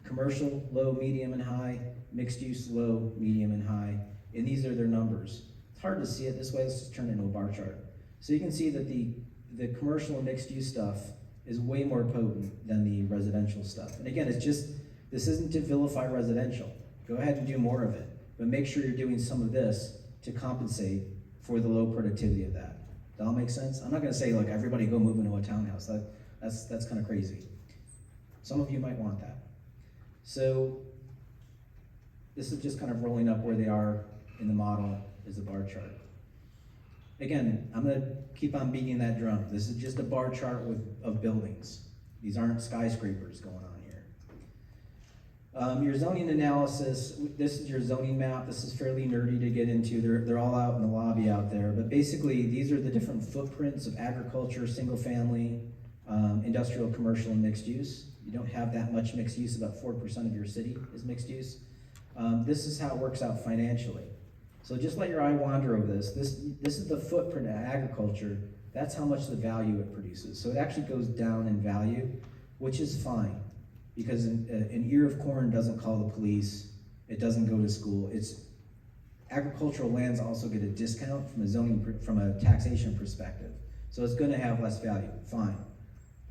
commercial low, medium, and high, mixed use low, medium, and high, and these are their numbers. It's hard to see it this way. Let's just turn it into a bar chart. So you can see that the commercial and mixed use stuff is way more potent than the residential stuff. And again, this isn't to vilify residential. Go ahead and do more of it, but make sure you're doing some of this to compensate for the low productivity of that. Does that all make sense? I'm not gonna say like everybody go move into a townhouse. That's kind of crazy. Some of you might want that. So this is just kind of rolling up where they are in the model is a bar chart. Again, I'm gonna keep on beating that drum. This is just a bar chart of buildings. These aren't skyscrapers going on here. Your zoning analysis, this is your zoning map. This is fairly nerdy to get into. They're all out in the lobby out there. But basically, these are the different footprints of agriculture, single family, industrial, commercial, and mixed use. You don't have that much mixed use. About 4% of your city is mixed use. This is how it works out financially. So just let your eye wander over this. This is the footprint of agriculture. That's how much the value it produces. So it actually goes down in value, which is fine. Because an ear of corn doesn't call the police, it doesn't go to school. Agricultural lands also get a discount from a taxation perspective. So it's gonna have less value, fine.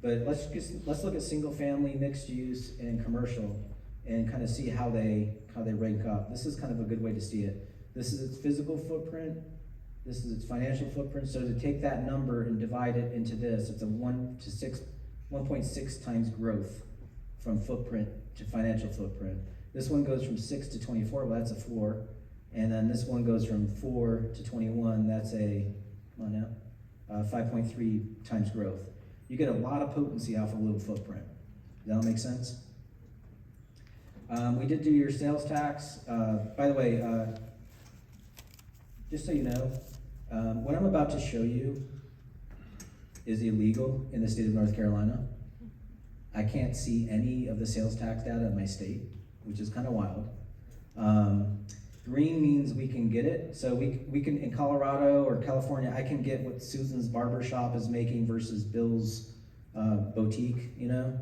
But let's look at single family, mixed use, and commercial, and kind of see how they rank up. This is kind of a good way to see it. This is its physical footprint, this is its financial footprint. So to take that number and divide it into this, it's a 1.6 times growth from footprint to financial footprint. This one goes from 6 to 24, well that's a 4. And then this one goes from 4 to 21, that's a 5.3 times growth. You get a lot of potency off a little footprint. Does that all make sense? We did do your sales tax. By the way, just so you know, what I'm about to show you is illegal in the state of North Carolina. I can't see any of the sales tax data in my state, which is kind of wild. Green means we can get it. So we can, in Colorado or California, I can get what Susan's barber shop is making versus Bill's boutique, you know?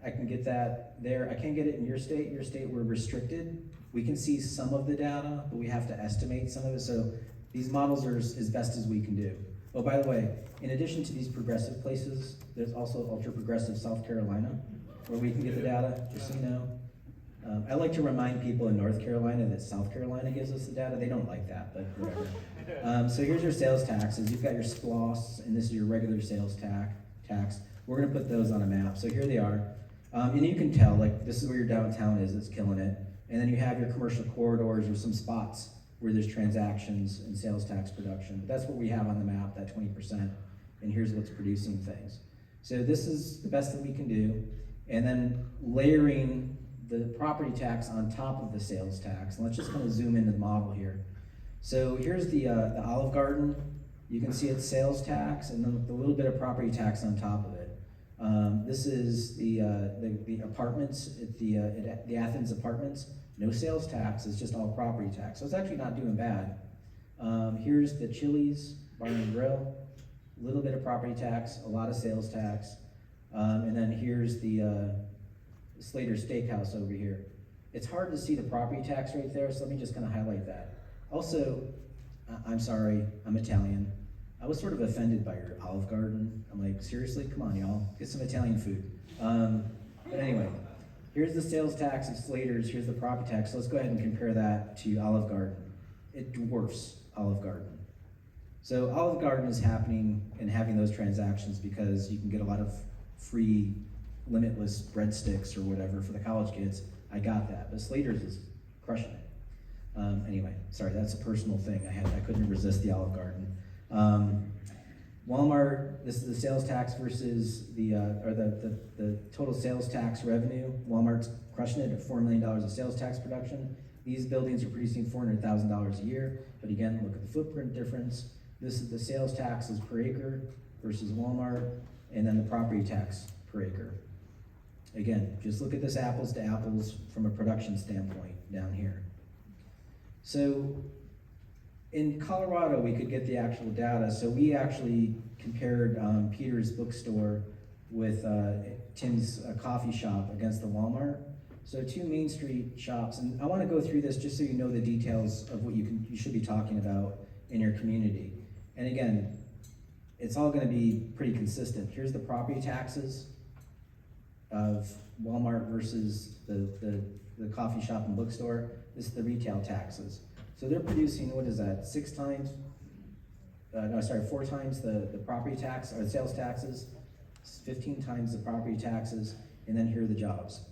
I can get that there. I can't get it in your state. Your state, we're restricted. We can see some of the data, but we have to estimate some of it. So these models are as best as we can do. Oh, by the way, in addition to these progressive places, there's also ultra progressive South Carolina, where we can get the data, just so you know. I like to remind people in North Carolina that South Carolina gives us the data. They don't like that, but whatever. So here's your sales taxes. You've got your SPLOS, and this is your regular sales tax. We're gonna put those on a map. So here they are. And you can tell, like, this is where your downtown is, it's killing it. And then you have your commercial corridors or some spots where there's transactions and sales tax production. But that's what we have on the map, that 20%. And here's what's producing things. So this is the best that we can do. And then layering the property tax on top of the sales tax. And let's just kind of zoom into the model here. So here's the Olive Garden. You can see it's sales tax and then a little bit of property tax on top of it. This is the apartments at the Athens apartments. No sales tax, it's just all property tax. So it's actually not doing bad. Here's the Chili's Bar and Grill. A little bit of property tax, a lot of sales tax. And then here's the Slater Steakhouse over here. It's hard to see the property tax right there, so let me just kind of highlight that. Also, I'm sorry, I'm Italian. I was sort of offended by your Olive Garden. I'm like, seriously, come on y'all, get some Italian food. But anyway, here's the sales tax of Slater's, here's the property tax. So let's go ahead and compare that to Olive Garden. It dwarfs Olive Garden. So Olive Garden is happening and having those transactions because you can get a lot of free, limitless breadsticks or whatever for the college kids. I got that, but Slater's is crushing it. Anyway, sorry, that's a personal thing. I couldn't resist the Olive Garden. Walmart, this is the sales tax versus the total sales tax revenue. Walmart's crushing it at $4 million of sales tax production. These buildings are producing $400,000 a year, but again, look at the footprint difference. This is the sales taxes per acre versus Walmart, and then the property tax per acre. Again, just look at this apples to apples from a production standpoint down here. So in Colorado, we could get the actual data. So we actually compared Peter's bookstore with Tim's coffee shop against the Walmart. So 2 Main Street shops, and I want to go through this just so you know the details of what you should be talking about in your community. And again, it's all going to be pretty consistent. Here's the property taxes of Walmart versus the coffee shop and bookstore. This is the retail taxes. So they're producing, what is that, 4 times the property tax, or the sales taxes, 15 times the property taxes, and then here are the jobs.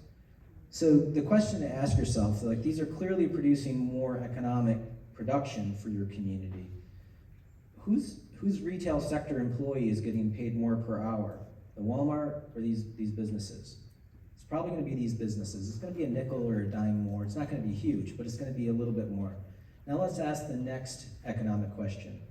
So the question to ask yourself, like, these are clearly producing more economic production for your community. Whose retail sector employee is getting paid more per hour? The Walmart or these businesses? It's probably gonna be these businesses. It's gonna be a nickel or a dime more. It's not gonna be huge, but it's gonna be a little bit more. Now let's ask the next economic question.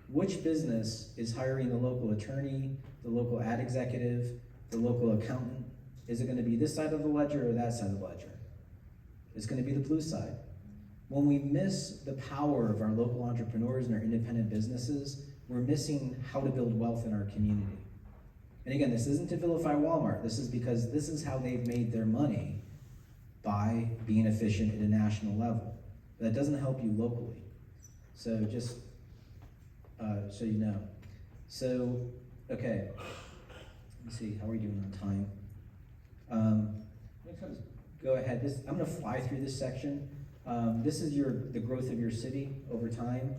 Which business is hiring the local attorney, the local ad executive, the local accountant? Is it gonna be this side of the ledger or that side of the ledger? It's gonna be the blue side. When we miss the power of our local entrepreneurs and our independent businesses, we're missing how to build wealth in our community. And again, this isn't to vilify Walmart. This is because this is how they've made their money, by being efficient at a national level. That doesn't help you locally. So just so you know. So, okay, let me see, how are we doing on time? Let's go ahead. I'm gonna fly through this section. This is the growth of your city over time.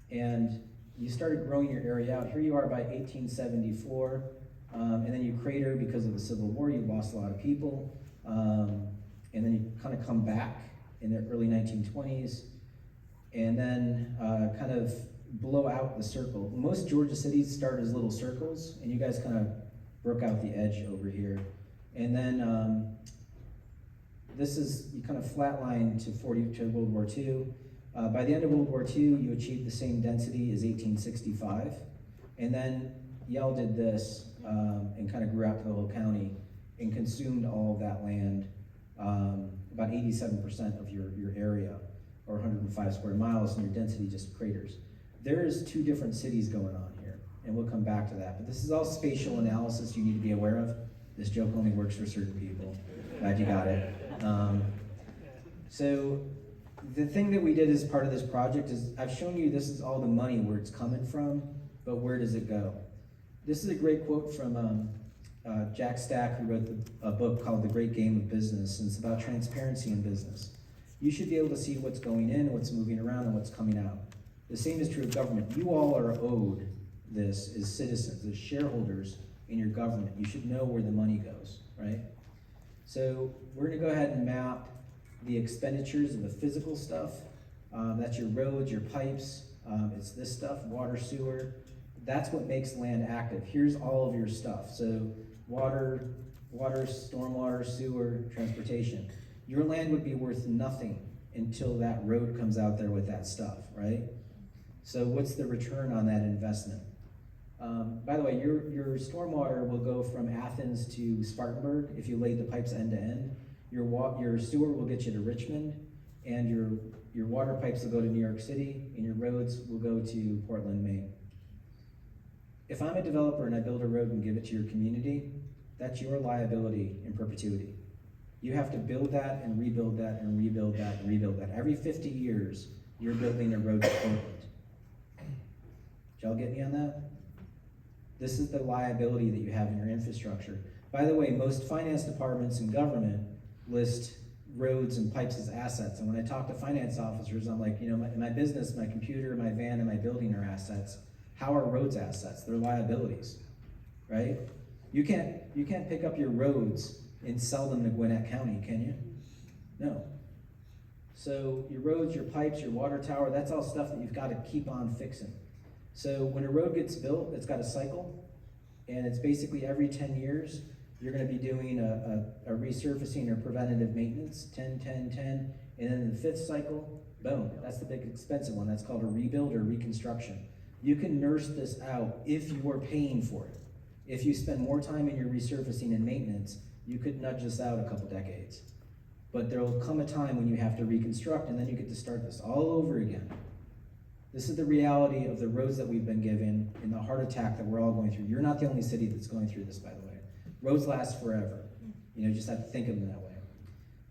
And you started growing your area out. Here you are by 1874. And then you crater because of the Civil War. You lost a lot of people. And then you kind of come back in the early 1920s. And then kind of blow out the circle. Most Georgia cities start as little circles, and you guys kind of broke out the edge over here. And then this is, you kind of flatline to World War II. By the end of World War II, you achieved the same density as 1865. And then Yale did this and kind of grew out to the whole county. and consumed all of that land, about 87% of your area, or 105 square miles, and your density just craters. There is 2 different cities going on here, and we'll come back to that. But this is all spatial analysis you need to be aware of. This joke only works for certain people. Glad you got it. So the thing that we did as part of this project is I've shown you this is all the money where it's coming from, but where does it go? This is a great quote from Jack Stack, who wrote a book called The Great Game of Business, and it's about transparency in business. You should be able to see what's going in, what's moving around, and what's coming out. The same is true of government. You all are owed this as citizens, as shareholders in your government. You should know where the money goes, right? So we're gonna go ahead and map the expenditures of the physical stuff. That's your roads, your pipes, it's this stuff, water, sewer. That's what makes land active. Here's all of your stuff. So water, stormwater, sewer, transportation. Your land would be worth nothing until that road comes out there with that stuff, right? So what's the return on that investment? By the way, your stormwater will go from Athens to Spartanburg if you laid the pipes end to end. Your sewer will get you to Richmond, and your water pipes will go to New York City, and your roads will go to Portland, Maine. If I'm a developer and I build a road and give it to your community, that's your liability in perpetuity. You have to build that and rebuild that and rebuild that and rebuild that. Every 50 years, you're building a road to Portland. Did y'all get me on that? This is the liability that you have in your infrastructure. By the way, most finance departments in government list roads and pipes as assets. And when I talk to finance officers, I'm like, my business, my computer, my van, and my building are assets. How are roads assets? They're liabilities, right? You can't pick up your roads and sell them to Gwinnett County, can you? No. So your roads, your pipes, your water tower, that's all stuff that you've got to keep on fixing. So when a road gets built, it's got a cycle, and it's basically every 10 years, you're gonna be doing a resurfacing or preventative maintenance, 10, 10, 10, and then in the 5th cycle, boom, that's the big expensive one. That's called a rebuild or reconstruction. You can nurse this out if you are paying for it. If you spend more time in your resurfacing and maintenance, you could nudge this out a couple decades. But there will come a time when you have to reconstruct, and then you get to start this all over again. This is the reality of the roads that we've been given and the heart attack that we're all going through. You're not the only city that's going through this, by the way. Roads last forever. You just have to think of them that way.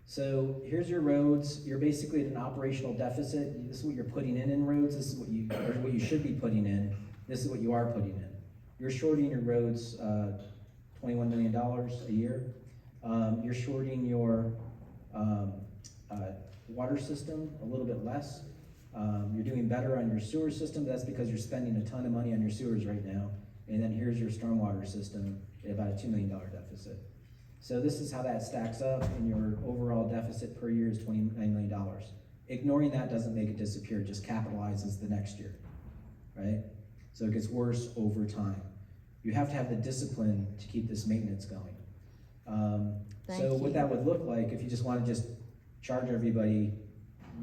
So here's your roads. You're basically at an operational deficit. This is what you're putting in roads. This is what you should be putting in. This is what you are putting in. You're shorting your roads $21 million a year. You're shorting your water system a little bit less. You're doing better on your sewer system. That's because you're spending a ton of money on your sewers right now. And then here's your stormwater system at about a $2 million deficit. So this is how that stacks up, and your overall deficit per year is $29 million. Ignoring that doesn't make it disappear, it just capitalizes the next year, right? So it gets worse over time. You have to have the discipline to keep this maintenance going. So what that would look like, if you just want to just charge everybody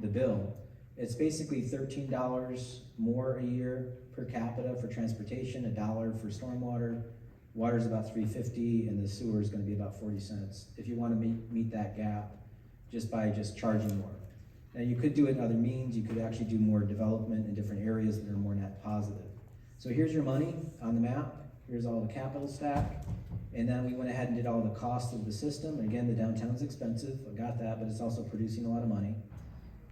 the bill, it's basically $13 more a year per capita for transportation, $1 for stormwater. Water's about $3.50, and the sewer is going to be about 40 cents. If you want to meet that gap, by charging more. Now you could do it in other means. You could actually do more development in different areas that are more net positive. So here's your money on the map. Here's all the capital stack. And then we went ahead and did all the costs of the system. And again, the downtown's expensive. I got that, but it's also producing a lot of money.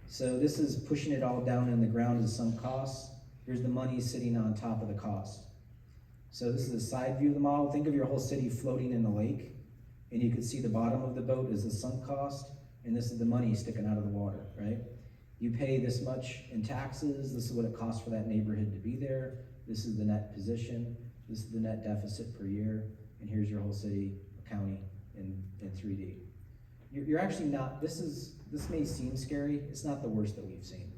So this is pushing it all down in the ground as sunk costs. Here's the money sitting on top of the cost. So this is a side view of the model. Think of your whole city floating in the lake, and you can see the bottom of the boat is the sunk cost, and this is the money sticking out of the water, right? You pay this much in taxes. This is what it costs for that neighborhood to be there. This is the net position. This is the net deficit per year, and here's your whole city or county in 3D. You're actually not, this may seem scary. It's not the worst that we've seen.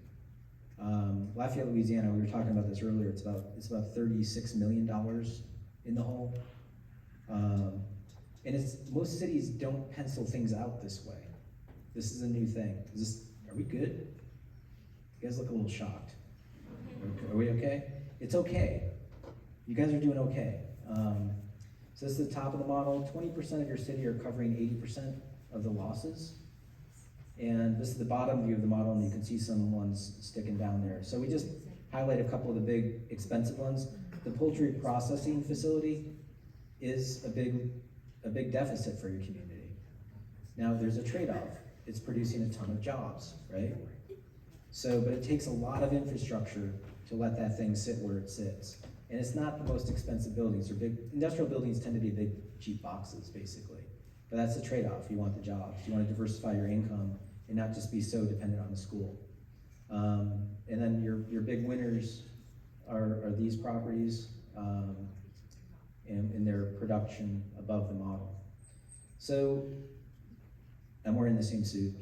Lafayette, Louisiana, we were talking about this earlier, it's about $36 million in the hole. And most cities don't pencil things out this way. This is a new thing. Are we good? You guys look a little shocked. Are we okay? It's okay. You guys are doing okay. So this is the top of the model. 20% of your city are covering 80% of the losses. And this is the bottom view of the model, and you can see some ones sticking down there. So we just highlight a couple of the big expensive ones. The poultry processing facility is a big deficit for your community. Now there's a trade-off. It's producing a ton of jobs, right? So, but it takes a lot of infrastructure to let that thing sit where it sits. And it's not the most expensive buildings. They're big, industrial buildings tend to be big, cheap boxes, basically. But that's the trade-off. You want the jobs. You want to diversify your income and not just be so dependent on the school. And then your big winners are these properties and their production above the model. So, I'm wearing the same suit.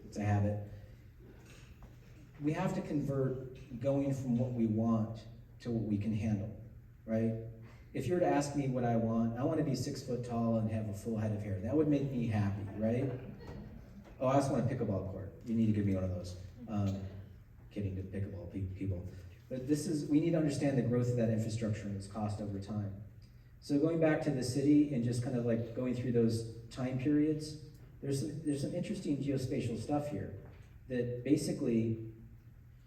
It's a habit. We have to convert going from what we want to what we can handle, right? If you were to ask me what I want to be 6 foot tall and have a full head of hair. That would make me happy, right? Oh, I also want a pickleball court. You need to give me one of those. Kidding to pickleball people. But we need to understand the growth of that infrastructure and its cost over time. So going back to the city and just kind of like going through those time periods, there's some interesting geospatial stuff here that basically,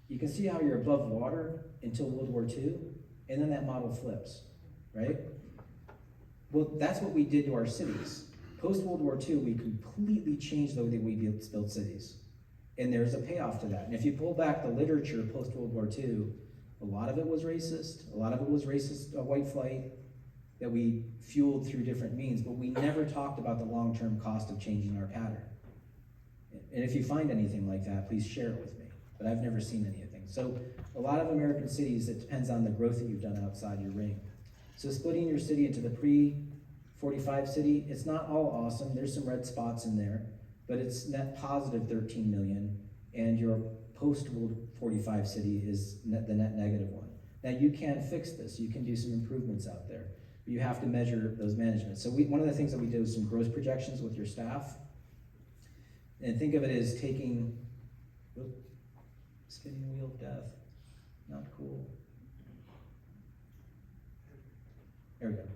you can see how you're above water until World War II, and then that model flips, right? Well, that's what we did to our cities. Post-World War II, we completely changed the way that we built cities. And there's a payoff to that. And if you pull back the literature post-World War II, a lot of it was racist. A lot of it was racist white flight that we fueled through different means, but we never talked about the long-term cost of changing our pattern. And if you find anything like that, please share it with me. But I've never seen anything. So a lot of American cities, it depends on the growth that you've done outside your ring. So splitting your city into the pre-45 city, it's not all awesome. There's some red spots in there, but it's net positive 13 million, and your post-World 45 city is the net negative one. Now you can fix this. You can do some improvements out there, but you have to measure those management. So one of the things that we do is some growth projections with your staff, and think of it as taking, spinning wheel of death, not cool. There we go.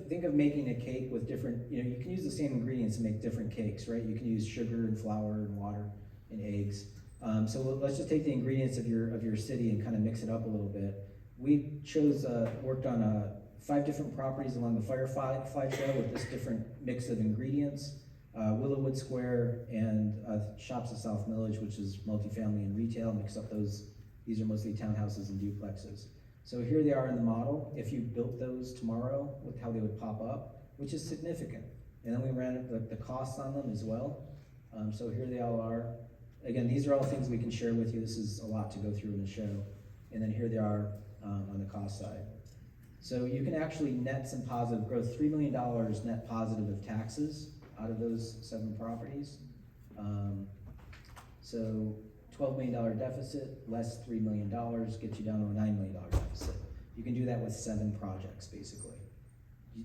Think of making a cake with different, you can use the same ingredients to make different cakes, right? You can use sugar and flour and water and eggs. So let's just take the ingredients of your city and kind of mix it up a little bit. We worked on 5 different properties along the Firefly Trail with this different mix of ingredients. Willowwood Square and Shops of South Village, which is multifamily and retail, mix up those. These are mostly townhouses and duplexes. So here they are in the model. If you built those tomorrow, with how they would pop up, which is significant. And then we ran the costs on them as well. So here they all are. Again, these are all things we can share with you. This is a lot to go through in the show. And then here they are on the cost side. So you can actually net some positive growth, $3 million net positive of taxes out of those 7 properties. So $12 million deficit, less $3 million, gets you down to a $9 million deficit. You can do that with 7 projects, basically.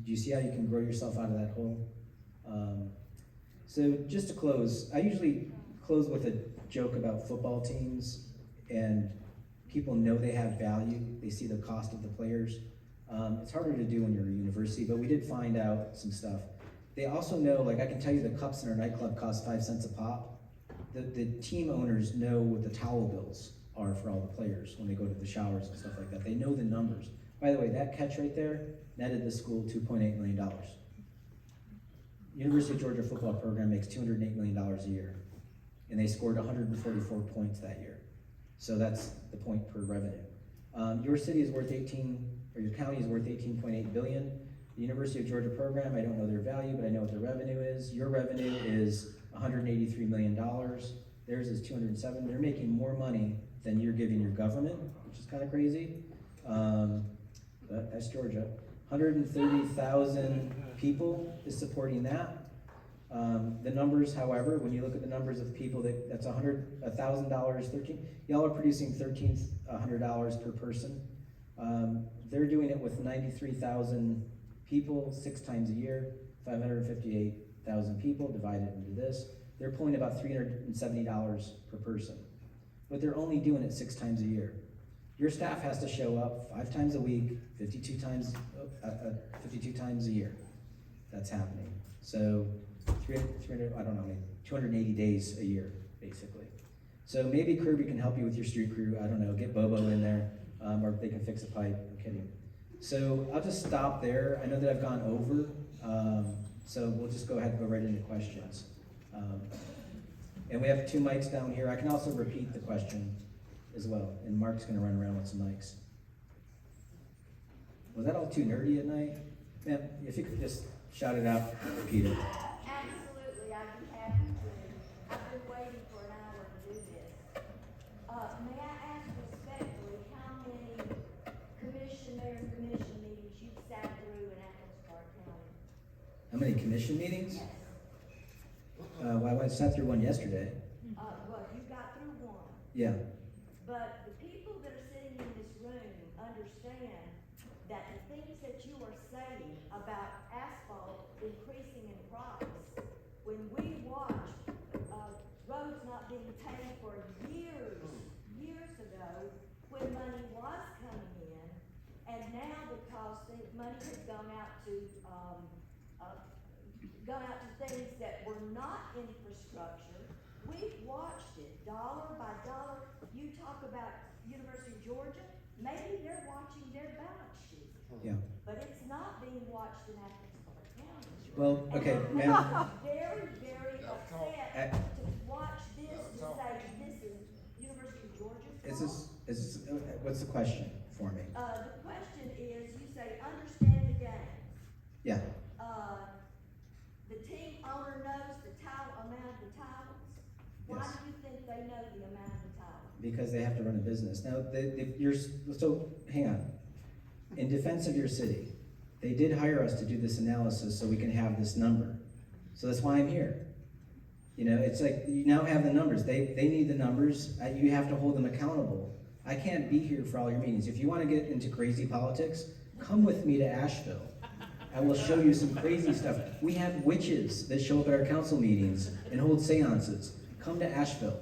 Do you see how you can grow yourself out of that hole? So just to close, I usually close with a joke about football teams, and people know they have value. They see the cost of the players. It's harder to do when you're a university, but we did find out some stuff. They also know, like I can tell you the cups in our nightclub cost 5 cents a pop. The team owners know what the towel bills are for all the players when they go to the showers and stuff like that. They know the numbers. By the way, that catch right there netted the school $2.8 million. University of Georgia football program makes $208 million a year, and they scored 144 points that year. So that's the point per revenue. Your city is worth your county is worth 18.8 billion. The University of Georgia program, I don't know their value, but I know what their revenue is. Your revenue is $183 million. Theirs is 207. They're making more money than you're giving your government, which is kind of crazy. But that's Georgia. 130,000 people is supporting that. The numbers, however, when you look at the numbers of people, that's $1,000, y'all are producing $1,300 per person. They're doing it with 93,000 people, 6 times a year, 558,000 people divided into this. They're pulling about $370 per person, but they're only doing it 6 times a year. Your staff has to show up 5 times a week, 52 times a year. That's happening. So 300, I don't know, maybe 280 days a year, basically. So maybe Kirby can help you with your street crew. I don't know, get Bobo in there, or they can fix a pipe. I'm kidding. So I'll just stop there. I know that I've gone over, so we'll just go ahead and go right into questions. And we have 2 mics down here. I can also repeat the question as well, and Mark's gonna run around with some mics. Was that all too nerdy at night? Ma'am, if you could just shout it out, repeat it. Absolutely, I'd be happy to. I've been waiting for an hour to do this. May I ask respectfully how many commission meetings you've sat through in Athens Park County? How many commission meetings? Yes. Well, I sat through one yesterday. Well, you got through one, Yeah. but the people that are sitting in this room understand that the things that you are saying about asphalt increasing in price, when we watched, roads not being paid for years ago, when money was coming in, and now because the money has gone out to things that were not infrastructure, we've watched it dollar by dollar. You talk about University of Georgia, maybe they're watching their balance sheet. Yeah. But it's not being watched in Athens Park County. Well, okay, And ma'am. I'm very, very upset to watch this, to say this is University of Georgia's fault. What's the question for me? The question is, you say, understand the game. Yeah. The team owner knows the amount of the titles. Why Yes. do you think they know the amount of the titles? Because they have to run a business. Now, so hang on. In defense of your city, they did hire us to do this analysis so we can have this number. So that's why I'm here. You know, it's like, you now have the numbers. They need the numbers. You have to hold them accountable. I can't be here for all your meetings. If you want to get into crazy politics, come with me to Asheville. I will show you some crazy stuff. We have witches that show up at our council meetings and hold seances. Come to Asheville.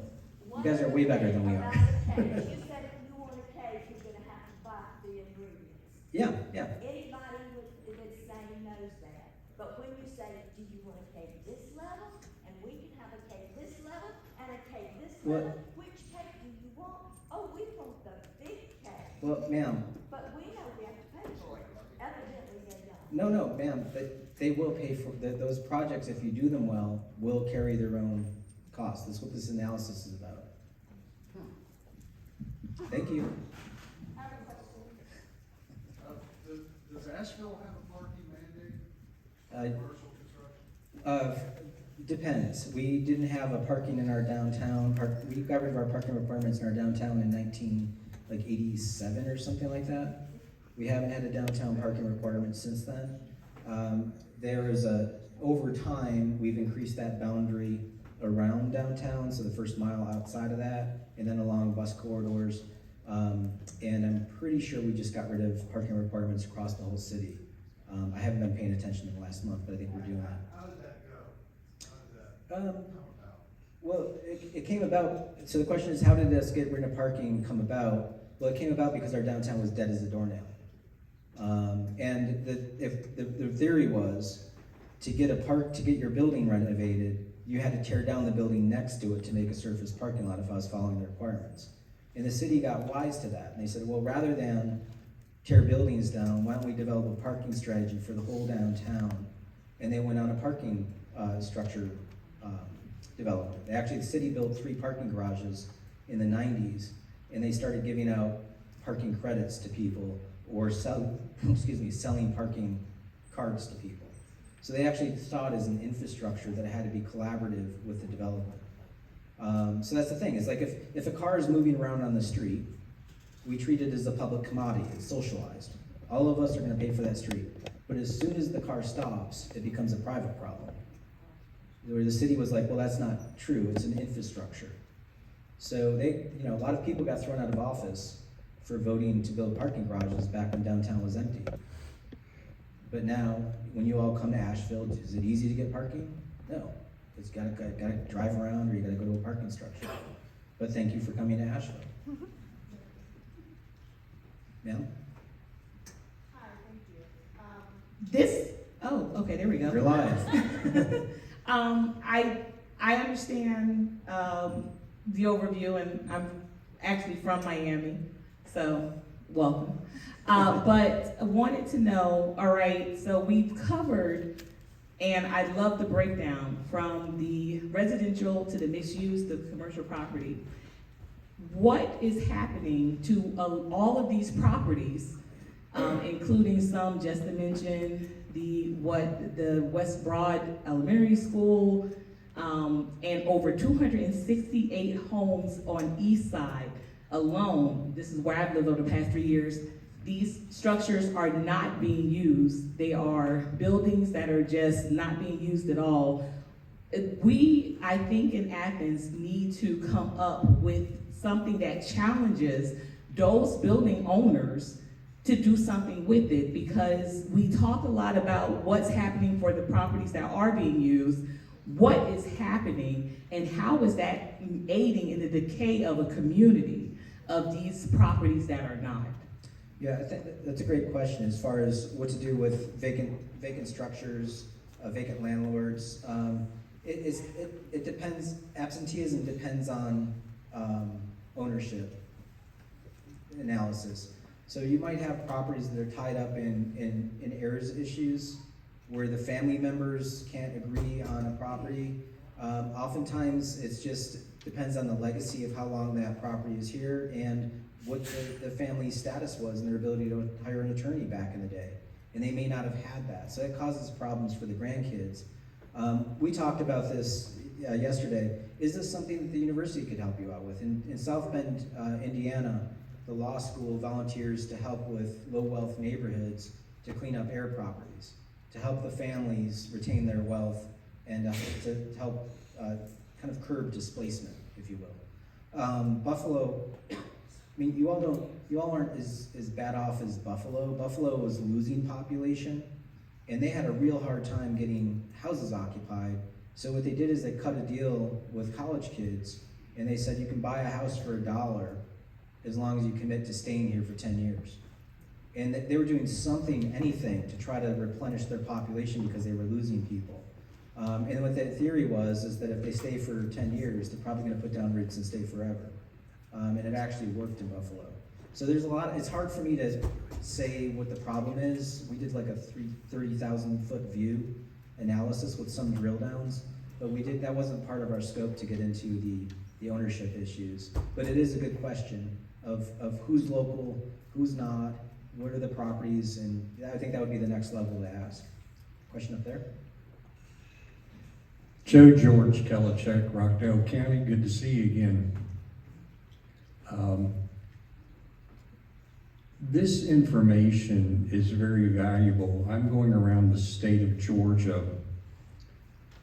You guys are way better than we are. About the cake, you said if you want a cake, you're gonna have to buy the ingredients. Yeah, yeah. Anybody that's saying knows that. But when you say, do you want a cake this level, and we can have a cake this level, and a cake this Well- level, which cake do you want? Oh, we want the big cake. Well, ma'am, But we know we have to pay for it. Evidently they don't. no, ma'am, they will pay for, those projects, if you do them well, will carry their own cost. That's what this analysis is about. Thank you. I have a question. Does Asheville have a parking mandate Uh, for commercial construction? Depends. We didn't have a parking in our downtown, we got rid of our parking requirements in our downtown in 1987 or something like that. We haven't had a downtown parking requirement since then. Over time, we've increased that boundary around downtown, so the first mile outside of that, and then along bus corridors. And I'm pretty sure we just got rid of parking requirements across the whole city. I haven't been paying attention in the last month, but I think we're doing that. How did that go? How did that come about? Well, it came about, so the question is, how did us get rid of parking come about? Well, it came about because our downtown was dead as a doornail. And the theory was, to get your building renovated, you had to tear down the building next to it to make a surface parking lot if I was following the requirements. And the city got wise to that, and they said, well, rather than tear buildings down, why don't we develop a parking strategy for the whole downtown? And they went on a parking structure development. Actually, the city built 3 parking garages in the 90s, and they started giving out parking credits to people, or selling parking cards to people. So they actually saw it as an infrastructure that had to be collaborative with the development. So that's the thing, it's like if a car is moving around on the street, we treat it as a public commodity, it's socialized. All of us are gonna pay for that street. But as soon as the car stops, it becomes a private problem. Where the city was like, well, that's not true, it's an infrastructure. So a lot of people got thrown out of office for voting to build parking garages back when downtown was empty. But now, when you all come to Asheville, is it easy to get parking? No. It's gotta drive around, or you gotta go to a parking structure. But thank you for coming to Asheville. Ma'am? Hi, thank you. Okay, there we go. You're live. I understand, the overview, and I'm actually from Miami, so welcome. But I wanted to know, all right, so we've covered, and I love the breakdown from the residential to the mixed use, the commercial property. What is happening to all of these properties, including some, just to mention, the West Broad Elementary School, and over 268 homes on East Side alone. This is where I've lived over the past 3 years. These structures are not being used. They are buildings that are just not being used at all. We, I think in Athens, need to come up with something that challenges those building owners to do something with it, because we talk a lot about what's happening for the properties that are being used, what is happening, and how is that aiding in the decay of a community of these properties that are not. Yeah, I think that's a great question as far as what to do with vacant structures, vacant landlords. It depends, absenteeism depends on ownership analysis. So you might have properties that are tied up in heirs issues where the family members can't agree on a property. Oftentimes it's just depends on the legacy of how long that property is here and what the family's status was and their ability to hire an attorney back in the day. And they may not have had that. So that causes problems for the grandkids. We talked about this yesterday. Is this something that the university could help you out with? In South Bend, Indiana, the law school volunteers to help with low-wealth neighborhoods to clean up heir properties, to help the families retain their wealth, and to help kind of curb displacement, if you will. Buffalo, I mean, you all aren't as bad off as Buffalo. Buffalo was losing population, and they had a real hard time getting houses occupied. So what they did is they cut a deal with college kids, and they said you can buy a house for $1 as long as you commit to staying here for 10 years. And they were doing something, anything, to try to replenish their population because they were losing people. And what that theory was is that if they stay for 10 years, they're probably gonna put down roots and stay forever. And it actually worked in Buffalo. So there's a lot, it's hard for me to say what the problem is. We did like a 30,000-foot view analysis with some drill downs, but that wasn't part of our scope to get into the ownership issues. But it is a good question of who's local, who's not, what are the properties, and I think that would be the next level to ask. Question up there? Joe George Kelichek, Rockdale County, good to see you again. This information is very valuable. I'm going around the state of Georgia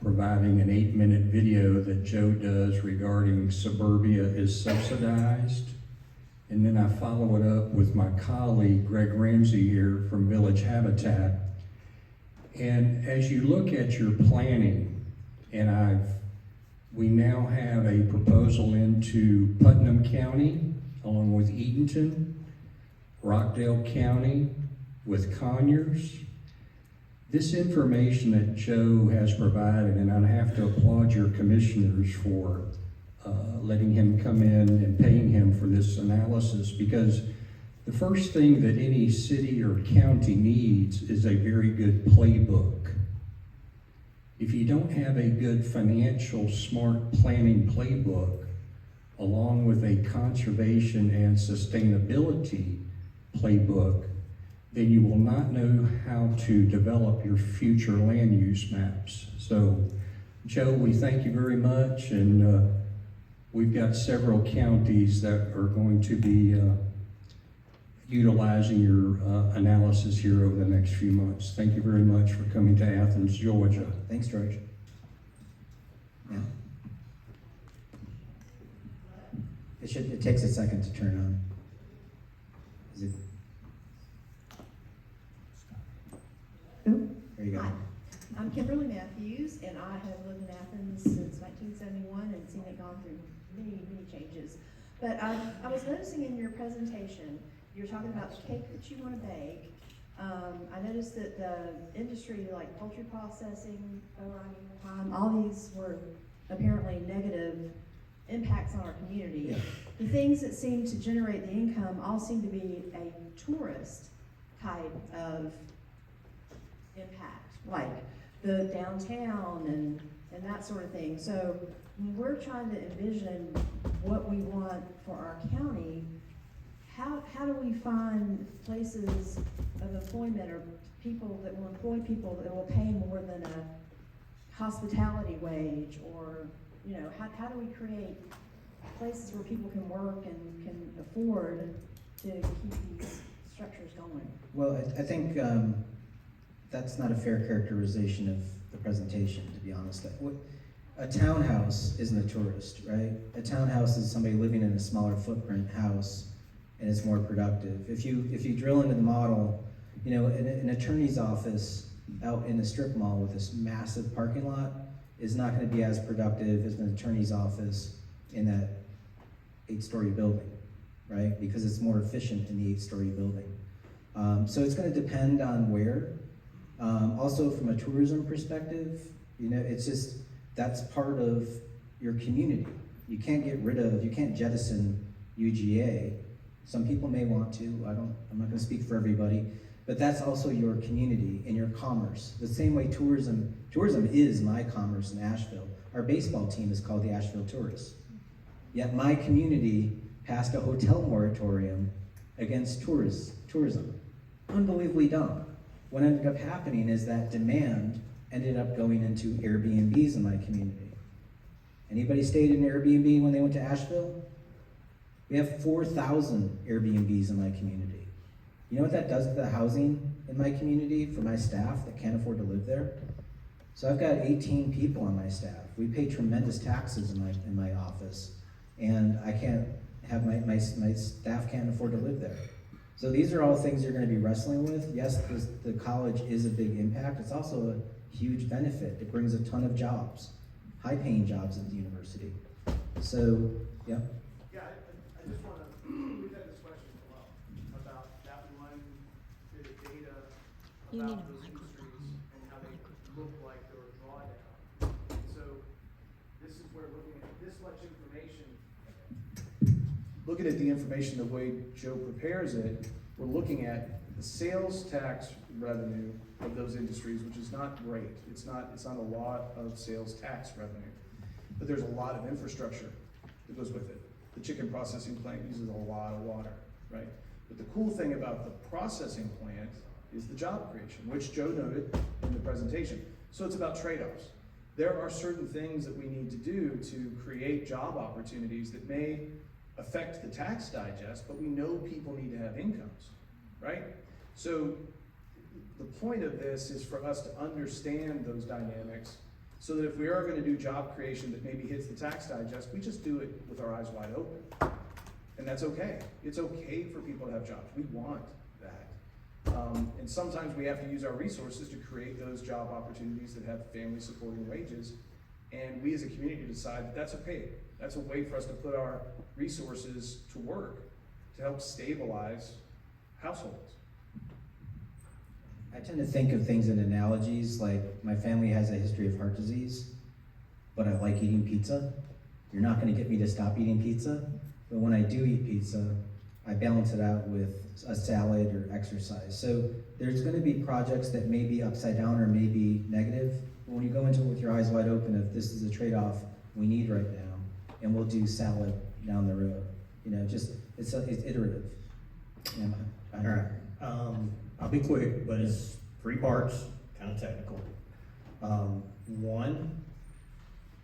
providing an 8-minute video that Joe does regarding suburbia is subsidized. And then I follow it up with my colleague, Greg Ramsey here from Village Habitat. And as you look at your planning, and we now have a proposal into Putnam County, along with Eatonton, Rockdale County, with Conyers. This information that Joe has provided, and I have to applaud your commissioners for letting him come in and paying him for this analysis, because the first thing that any city or county needs is a very good playbook. If you don't have a good financial smart planning playbook, along with a conservation and sustainability playbook, then you will not know how to develop your future land use maps. So, Joe, we thank you very much, and we've got several counties that are going to be utilizing your analysis here over the next few months. Thank you very much for coming to Athens, Georgia. Thanks, George. Yeah. It takes a second to turn on. Is it? There you go. Hi, I'm Kimberly Matthews, and I have lived in Athens since 1971 and seen it gone through many, many changes. But I was noticing in your presentation, you're talking about the cake that you wanna bake. I noticed that the industry, like poultry processing, all these were apparently negative impacts on our community. Yeah. The things that seem to generate the income all seem to be a tourist type of impact, like the downtown and that sort of thing. So when we're trying to envision what we want for our county, how do we find places of employment or people that will employ people that will pay more than a hospitality wage, or, you know, how do we create places where people can work and can afford to keep these structures going? Well, I think that's not a fair characterization of the presentation, to be honest. A townhouse isn't a tourist, right? A townhouse is somebody living in a smaller footprint house, and it's more productive. If you drill into the model, you know, an attorney's office out in a strip mall with this massive parking lot is not going to be as productive as an attorney's office in that 8-story building, right? Because it's more efficient in the 8-story building. So it's going to depend on where. Also, from a tourism perspective, you know, it's just, that's part of your community. You can't jettison UGA. Some people may want to, I'm not gonna speak for everybody, but that's also your community and your commerce. The same way tourism is my commerce in Asheville. Our baseball team is called the Asheville Tourists. Yet my community passed a hotel moratorium against tourism. Unbelievably dumb. What ended up happening is that demand ended up going into Airbnbs in my community. Anybody stayed in Airbnb when they went to Asheville? We have 4,000 Airbnbs in my community. You know what that does to the housing in my community for my staff that can't afford to live there? So I've got 18 people on my staff. We pay tremendous taxes in my office, and I can't have my staff can't afford to live there. So these are all things you're going to be wrestling with. Yes, the college is a big impact. It's also a huge benefit. It brings a ton of jobs, high-paying jobs at the university. So, yeah. Yeah, I just want to, we've had this question come up about that one bit of data about those industries and how they look like they're a drawdown. And so this is where looking at this much information, looking at the information the way Joe prepares it, we're looking at the sales tax revenue of those industries, which is not great. It's not a lot of sales tax revenue, but there's a lot of infrastructure that goes with it. The chicken processing plant uses a lot of water, right? But the cool thing about the processing plant is the job creation, which Joe noted in the presentation. So it's about trade-offs. There are certain things that we need to do to create job opportunities that may affect the tax digest, but we know people need to have incomes, right? So the point of this is for us to understand those dynamics so that if we are going to do job creation that maybe hits the tax digest, we just do it with our eyes wide open. And that's okay. It's okay for people to have jobs. We want that. And sometimes we have to use our resources to create those job opportunities that have family supporting wages. And we as a community decide that that's okay. That's a way for us to put our resources to work to help stabilize households. I tend to think of things in analogies, like my family has a history of heart disease, but I like eating pizza. You're not gonna get me to stop eating pizza, but when I do eat pizza, I balance it out with a salad or exercise. So there's gonna be projects that may be upside down or may be negative, but when you go into it with your eyes wide open, if this is a trade-off we need right now, and we'll do salad down the road. You know, just, it's iterative. Yeah, All right, I'll be quick, but it's 3 parts, kind of technical. One,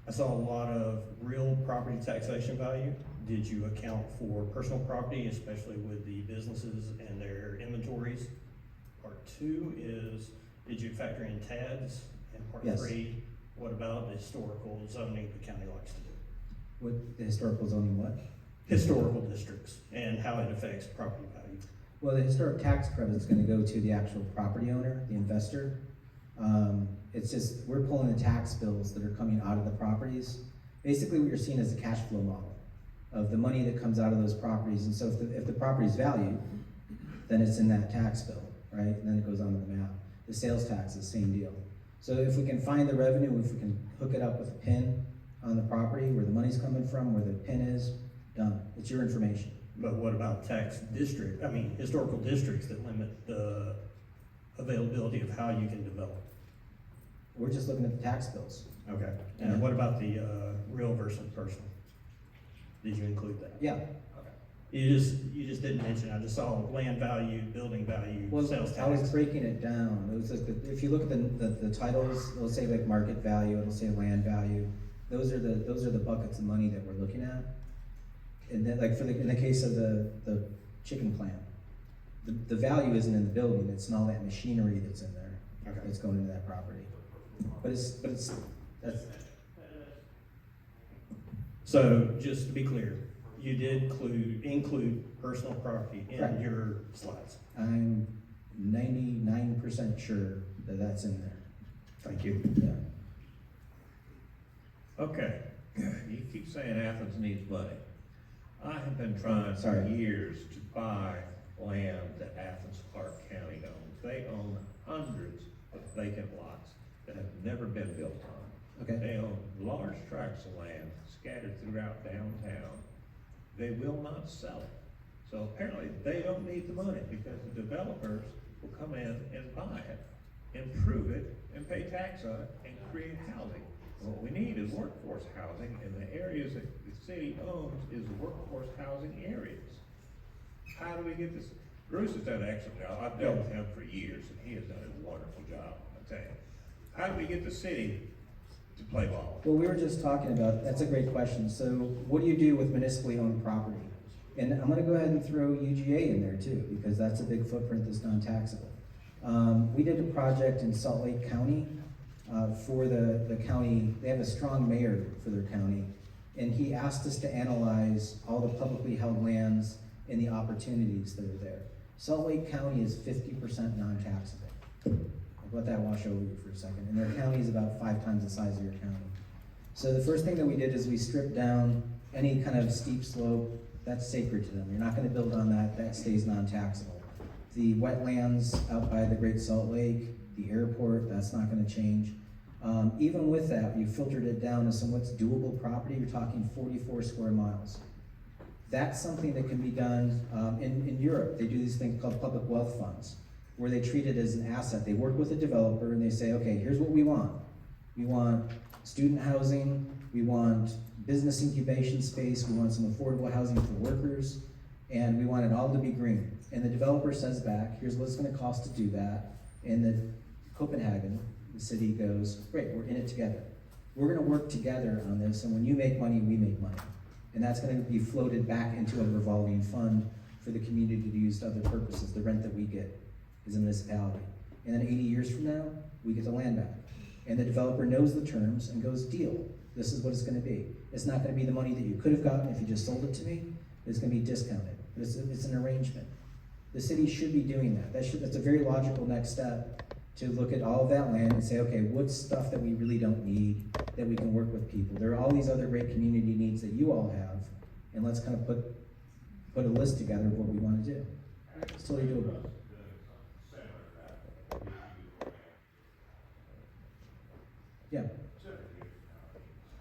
I saw a lot of real property taxation value. Did you account for personal property, especially with the businesses and their inventories? Part 2 is, did you factor in TADs? And part Yes. 3, what about the historical zoning the county likes to do? With the historical zoning what? Historical districts and how it affects property value. Well, the historic tax credit is gonna go to the actual property owner, the investor. It's just, we're pulling the tax bills that are coming out of the properties. Basically what you're seeing is a cash flow model of the money that comes out of those properties. And so if the property's valued, then it's in that tax bill, right? And then it goes onto the map. The sales tax is the same deal. So if we can find the revenue, if we can hook it up with a pin on the property, where the money's coming from, where the pin is, done. It's your information. But what about historical districts that limit the availability of how you can develop? We're just looking at the tax bills. Okay. Yeah. And what about the, real versus personal? Did you include that? Yeah. Okay. You just didn't mention, I just saw land value, building value, Well, sales I was tax. breaking it down. It was like, if you look at the titles, it'll say like market value, it'll say land value. Those are the buckets of money that we're looking at. And then, like in the case of the chicken plant, the value isn't in the building, it's in all that machinery that's in there, Okay. that's going into that property. But that's, So, just to be clear, you did include personal property in Correct. your slides. I'm 99% sure that that's in there. Thank you. Yeah. Okay, you keep saying Athens needs money. I have been trying for Sorry. years to buy land that Athens Clark County owns. They own hundreds of vacant lots that have never been built on. Okay. They own large tracts of land scattered throughout downtown. They will not sell it. So apparently they don't need the money because the developers will come in and buy it, improve it, and pay tax on it and create housing. What we need is workforce housing, and the areas that the city owns is workforce housing areas. How do we get this? Bruce has done an excellent job. I've dealt with him for years, and he has done a wonderful job, I tell you. How do we get the city to play ball? Well, we were just talking about, that's a great question. So what do you do with municipally owned property? And I'm gonna go ahead and throw UGA in there too, because that's a big footprint that's non-taxable. We did a project in Salt Lake County for the county. They have a strong mayor for their county, and he asked us to analyze all the publicly held lands and the opportunities that are there. Salt Lake County is 50% non-taxable. I'll let that wash over you for a second. And their county is about 5 times the size of your county. So the first thing that we did is we stripped down any kind of steep slope. That's sacred to them. You're not gonna build on that, that stays non-taxable. The wetlands out by the Great Salt Lake, the airport, that's not gonna change. Even with that, you filtered it down to some what's doable property. You're talking 44 square miles. That's something that can be done in Europe. They do these things called public wealth funds, where they treat it as an asset. They work with a developer and they say, okay, here's what we want. We want student housing, we want business incubation space, we want some affordable housing for workers, and we want it all to be green. And the developer says back, here's what it's gonna cost to do that. And the Copenhagen, the city goes, great, we're in it together. We're gonna work together on this, and when you make money, we make money. And that's gonna be floated back into a revolving fund for the community to use to other purposes. The rent that we get is a municipality. And then 80 years from now, we get the land back. And the developer knows the terms and goes, deal, this is what it's gonna be. It's not gonna be the money that you could have gotten if you just sold it to me, it's gonna be discounted. It's an arrangement. The city should be doing that. That's a very logical next step, to look at all of that land and say, okay, what's stuff that we really don't need, that we can work with people? There are all these other great community needs that you all have, and let's kind of put a list together of what we want to do. It's totally doable. Yeah.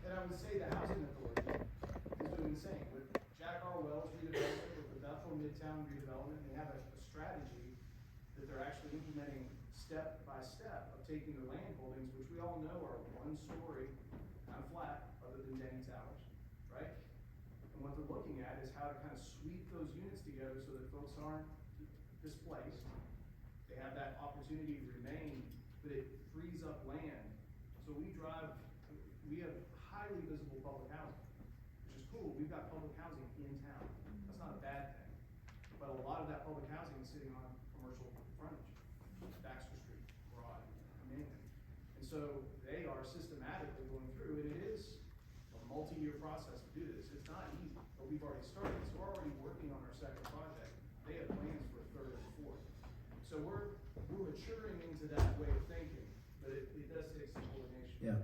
And I would say the housing authority is doing the same with Jack R. Wells redevelopment, with the Bethel Midtown redevelopment. They have a strategy that they're actually implementing step by step of taking their land holdings, which we all know are 1 story, kind of flat, other than Denny Towers, right? And what they're looking at is how to kind of sweep those units together so that folks aren't displaced. They have that opportunity to remain, but it frees up land. So we have highly visible public housing, which is cool. We've got public housing in town. That's not a bad thing. But a lot of that public housing is sitting on commercial frontage, Baxter Street, Broad, mainly. And so they are systematically going through, and it is a multi-year process to do this. It's not easy, but we've already started. So we're already working on our second project. They have plans for a third and fourth. So we're maturing into that way of thinking, but it does take some coordination. Yeah.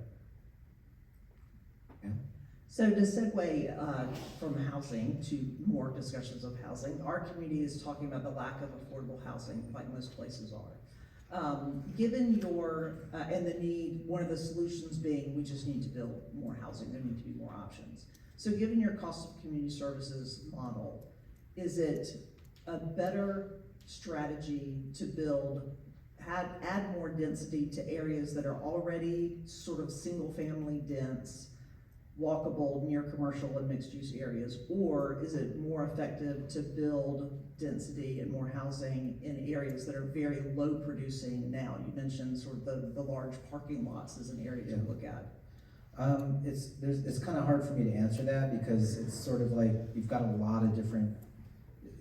Yeah. So to segue from housing to more discussions of housing, our community is talking about the lack of affordable housing, like most places are. Given your, and the need, one of the solutions being we just need to build more housing, there need to be more options. So given your cost of community services model, is it a better strategy to add more density to areas that are already sort of single family dense, walkable, near commercial and mixed use areas? Or is it more effective to build density and more housing in areas that are very low producing now? You mentioned sort of the large parking lots as an area to look at. It's kind of hard for me to answer that because it's sort of like you've got a lot of different,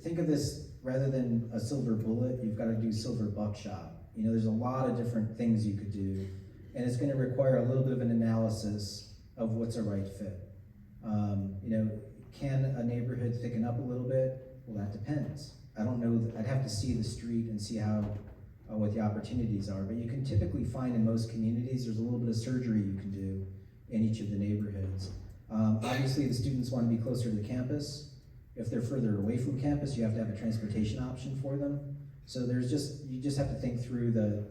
think of this rather than a silver bullet, you've got to do silver buckshot. You know, there's a lot of different things you could do, and it's going to require a little bit of an analysis of what's a right fit. You know, can a neighborhood thicken up a little bit? Well, that depends. I don't know, I'd have to see the street and see how, what the opportunities are, but you can typically find in most communities, there's a little bit of surgery you can do in each of the neighborhoods. Obviously, the students want to be closer to the campus. If they're further away from campus, you have to have a transportation option for them. So you just have to think through the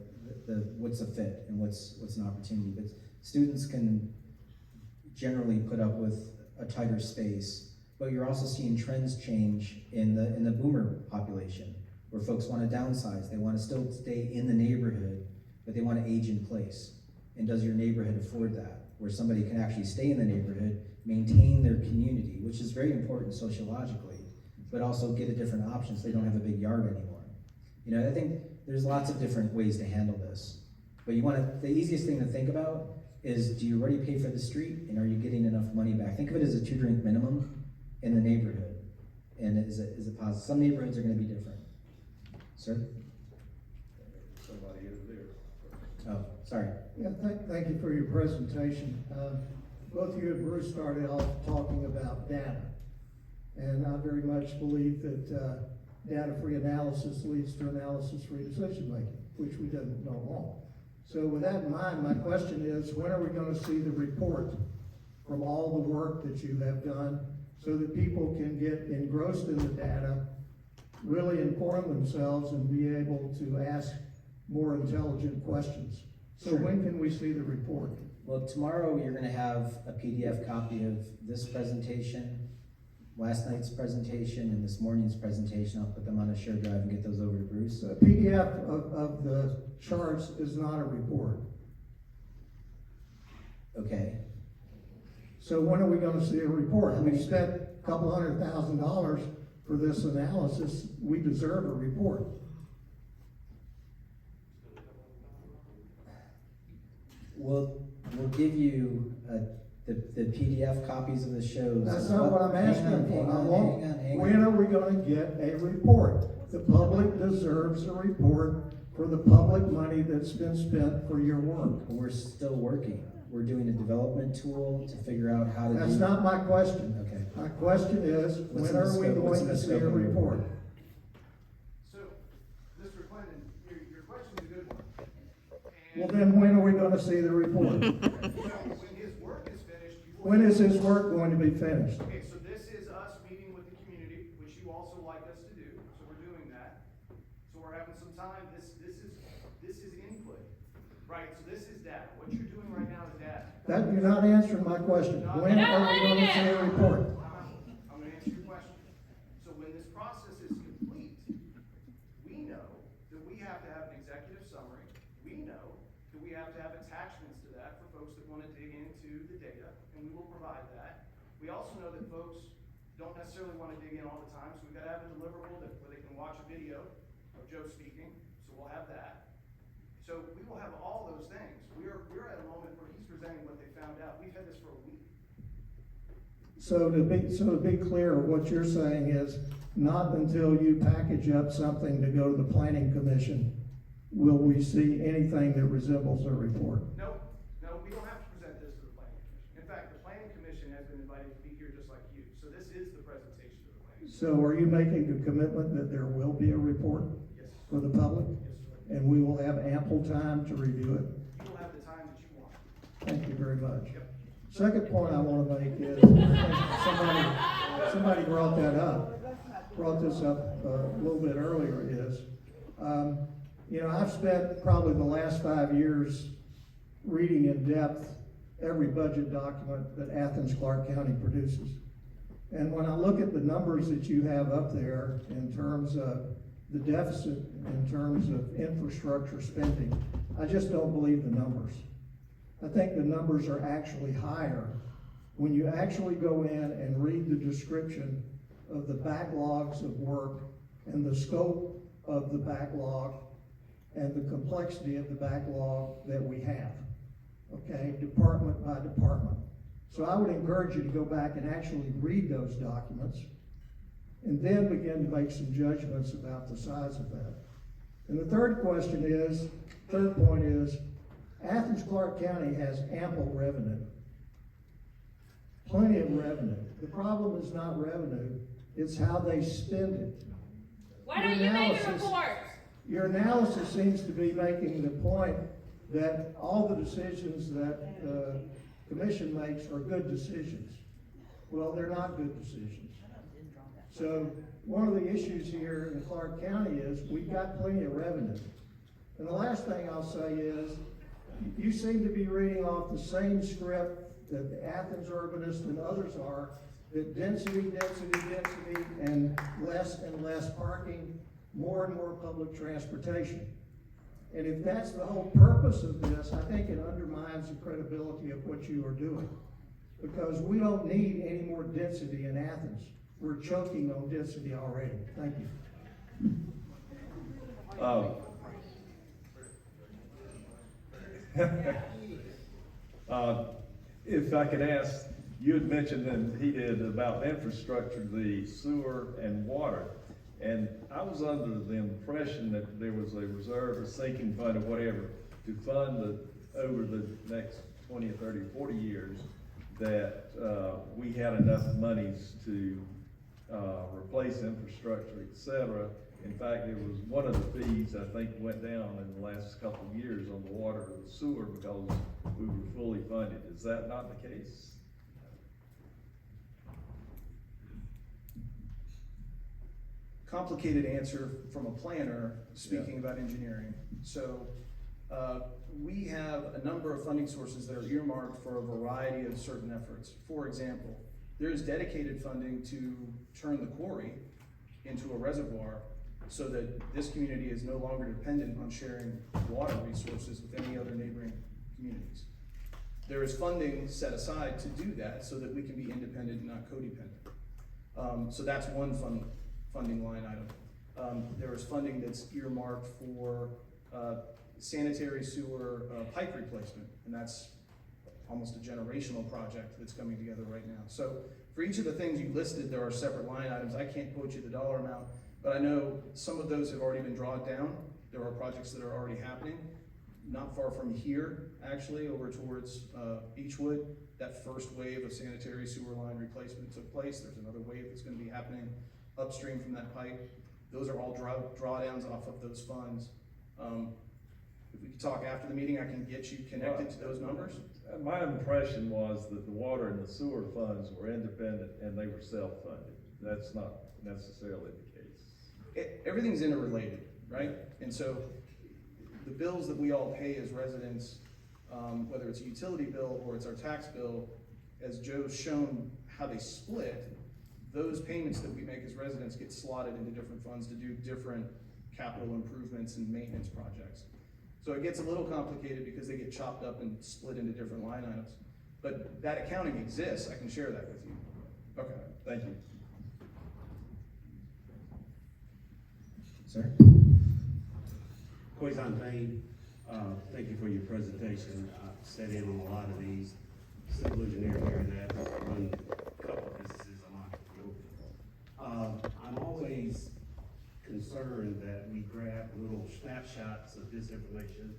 what's a fit and what's an opportunity. But students can generally put up with a tighter space, but you're also seeing trends change in the boomer population, where folks want to downsize. They want to still stay in the neighborhood, but they want to age in place. And does your neighborhood afford that? Where somebody can actually stay in the neighborhood, maintain their community, which is very important sociologically, but also get a different option so they don't have a big yard anymore. You know, I think there's lots of different ways to handle this. But the easiest thing to think about is, do you already pay for the street and are you getting enough money back? Think of it as a 2-drink minimum in the neighborhood. And is it positive? Some neighborhoods are gonna be different. Sir? Somebody over there. Oh, sorry. Yeah, thank you for your presentation. Both you and Bruce started off talking about data. And I very much believe that data-free analysis leads to analysis-free decision-making, which we don't want. So with that in mind, my question is, when are we going to see the report from all the work that you have done so that people can get engrossed in the data, really inform themselves, and be able to ask more intelligent questions? So Sure. When can we see the report? Well, tomorrow you're gonna have a PDF copy of this presentation, last night's presentation, and this morning's presentation. I'll put them on a shared drive and get those over to Bruce. A PDF of the charts is not a report. Okay. So when are we gonna see a report? We spent a couple $100,000 for this analysis. We deserve a report. We'll give you the PDF copies of the shows. That's not what I'm asking for. Hang on. When are we gonna get a report? The public deserves a report for the public money that's been spent for your work. We're still working. We're doing a development tool to figure out how to do. That's not my question. Okay. My question is, What's when in the are we scope- what's going in to the see scope a of the report? So, Mr. Clinton, your question's a good one. Well, then when are we gonna see the report? When his work is finished, you will. When is his work going to be finished? Okay, so this is us meeting with the community, which you also like us to do, so we're doing that. So we're having some time, this is input, right? So this is data, what you're doing right now is data. That, you're not answering my question. When are we gonna see a report? I'm gonna answer your question. So when this process is complete, we know that we have to have an executive summary. We know that we have to have attachments to that for folks that wanna dig into the data, and we will provide that. We also know that folks don't necessarily wanna dig in all the time, so we've gotta have a deliverable where they can watch a video of Joe speaking, so we'll have that. So we will have all those things. We're at a moment where he's presenting what they found out. We've had this for a week. So to be clear, what you're saying is, not until you package up something to go to the planning commission will we see anything that resembles a report? No, we don't have to present this to the planning commission. In fact, the planning commission has been invited to be here just like you. So this is the presentation to the planning commission. So are you making a commitment that there will be a report Yes, for the public? yes, sir. And we will have ample time to review it? You will have the time that you want. Thank you very much. Yep. Second point I want to make is, somebody brought this up a little bit earlier, is, I've spent probably the last 5 years reading in depth every budget document that Athens-Clarke County produces. And when I look at the numbers that you have up there in terms of the deficit, in terms of infrastructure spending, I just don't believe the numbers. I think the numbers are actually higher when you actually go in and read the description of the backlogs of work and the scope of the backlog and the complexity of the backlog that we have, okay, department by department. So I would encourage you to go back and actually read those documents and then begin to make some judgments about the size of that. And the third point is, Athens-Clarke County has ample revenue. Plenty of revenue. The problem is not revenue, it's how they spend it. Why don't you make a report? Your analysis seems to be making the point that all the decisions that the commission makes are good decisions. Well, they're not good decisions. So one of the issues here in Clarke County is we've got plenty of revenue. And the last thing I'll say is, you seem to be reading off the same script that the Athens urbanists and others are, that density, and less parking, more and more public transportation. And if that's the whole purpose of this, I think it undermines the credibility of what you are doing. Because we don't need any more density in Athens. We're choking on density already. Thank you. If I could ask, you had mentioned, and he did, about infrastructure, the sewer and water. And I was under the impression that there was a reserve or sinking fund or whatever to fund over the next 20 or 30 or 40 years, that we had enough monies to replace infrastructure, et cetera. In fact, there was one of the fees, I think, went down in the last couple of years on the water or the sewer because we were fully funded. Is that not the case? Complicated answer from a planner speaking about engineering. So we have a number of funding sources that are earmarked for a variety of certain efforts. For example, there is dedicated funding to turn the quarry into a reservoir so that this community is no longer dependent on sharing water resources with any other neighboring communities. There is funding set aside to do that so that we can be independent and not codependent. So that's one funding line item. There is funding that's earmarked for sanitary sewer pipe replacement, and that's almost a generational project that's coming together right now. So for each of the things you listed, there are separate line items. I can't quote you the dollar amount, but I know some of those have already been drawn down. There are projects that are already happening. Not far from here, actually, over towards Beechwood, that first wave of sanitary sewer line replacement took place. There's another wave that's going to be happening upstream from that pipe. Those are all drawdowns off of those funds. If we could talk after the meeting, I can get you connected to those numbers. My impression was that the water and the sewer funds were independent and they were self-funded. That's not necessarily the case. Everything's interrelated, right? And so the bills that we all pay as residents, whether it's a utility bill or it's our tax bill, as Joe's shown how they split, those payments that we make as residents get slotted into different funds to do different capital improvements and maintenance projects. So it gets a little complicated because they get chopped up and split into different line items. But that accounting exists, I can share that with you. Okay, thank you. Sir? Quayson Payne, thank you for your presentation. I sat in on a lot of these. Civil engineer here and that, run a couple of businesses I'm entrepreneur. I'm always concerned that we grab little snapshots of this information,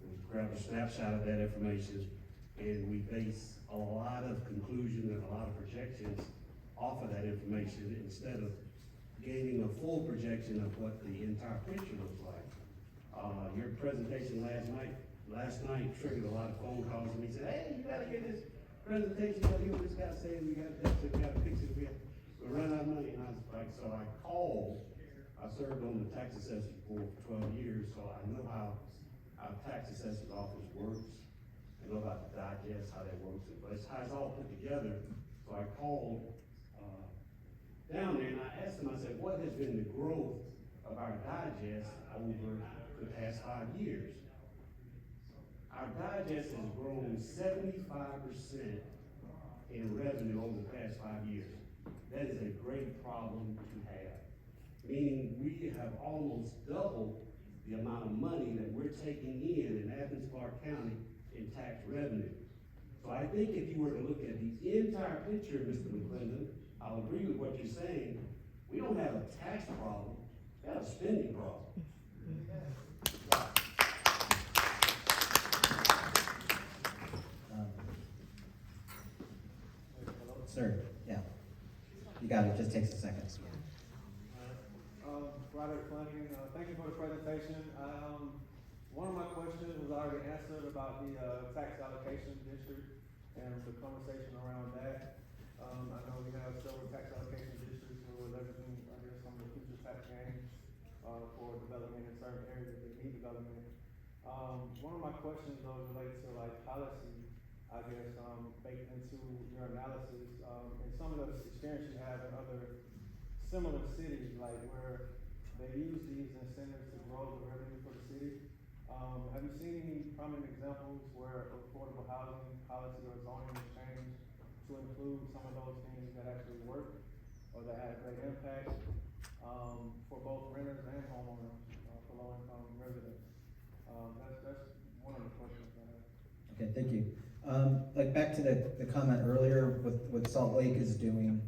we grab a snapshot of that information, and we base a lot of conclusion and a lot of projections off of that information instead of gaining a full projection of what the entire picture looks like. Your presentation last night triggered a lot of phone calls, and he said, hey, you gotta get this presentation, you hear this guy saying we gotta fix it, we run out of money, and I was like, so I called, I served on the tax assessor for 12 years, so I know how our tax assessor's office works. I know about the digest, how that works, but it's how it's all put together. So I called, down there and I asked him, I said, what has been the growth of our digest over the past 5 years? Our digest has grown 75% in revenue over the past 5 years. That is a great problem to have. Meaning we have almost doubled the amount of money that we're taking in Athens, Clarke County in tax revenue. So I think if you were to look at the entire picture, Mr. McClendon, I'll agree with what you're saying. We don't have a tax problem, we have a spending problem. Sir, yeah. You got it, just takes a second. Roderick Flanagan, thank you for the presentation. One of my questions was already answered about the tax allocation district and the conversation around that. I know we have several tax allocation districts who are leveraging, I guess, some of the future tax gains for development in certain areas that they need development. One of my questions though relates to like policy, I guess, baked into your analysis, and some of the experience you have in other similar cities, like where they use these incentives to grow the revenue for the city. Have you seen any prominent examples where affordable housing policy or zoning has changed to include some of those things that actually work or that have great impact for both renters and homeowners, for low-income residents? That's one of the questions I have. Okay, thank you. Like back to the comment earlier with what Salt Lake is doing,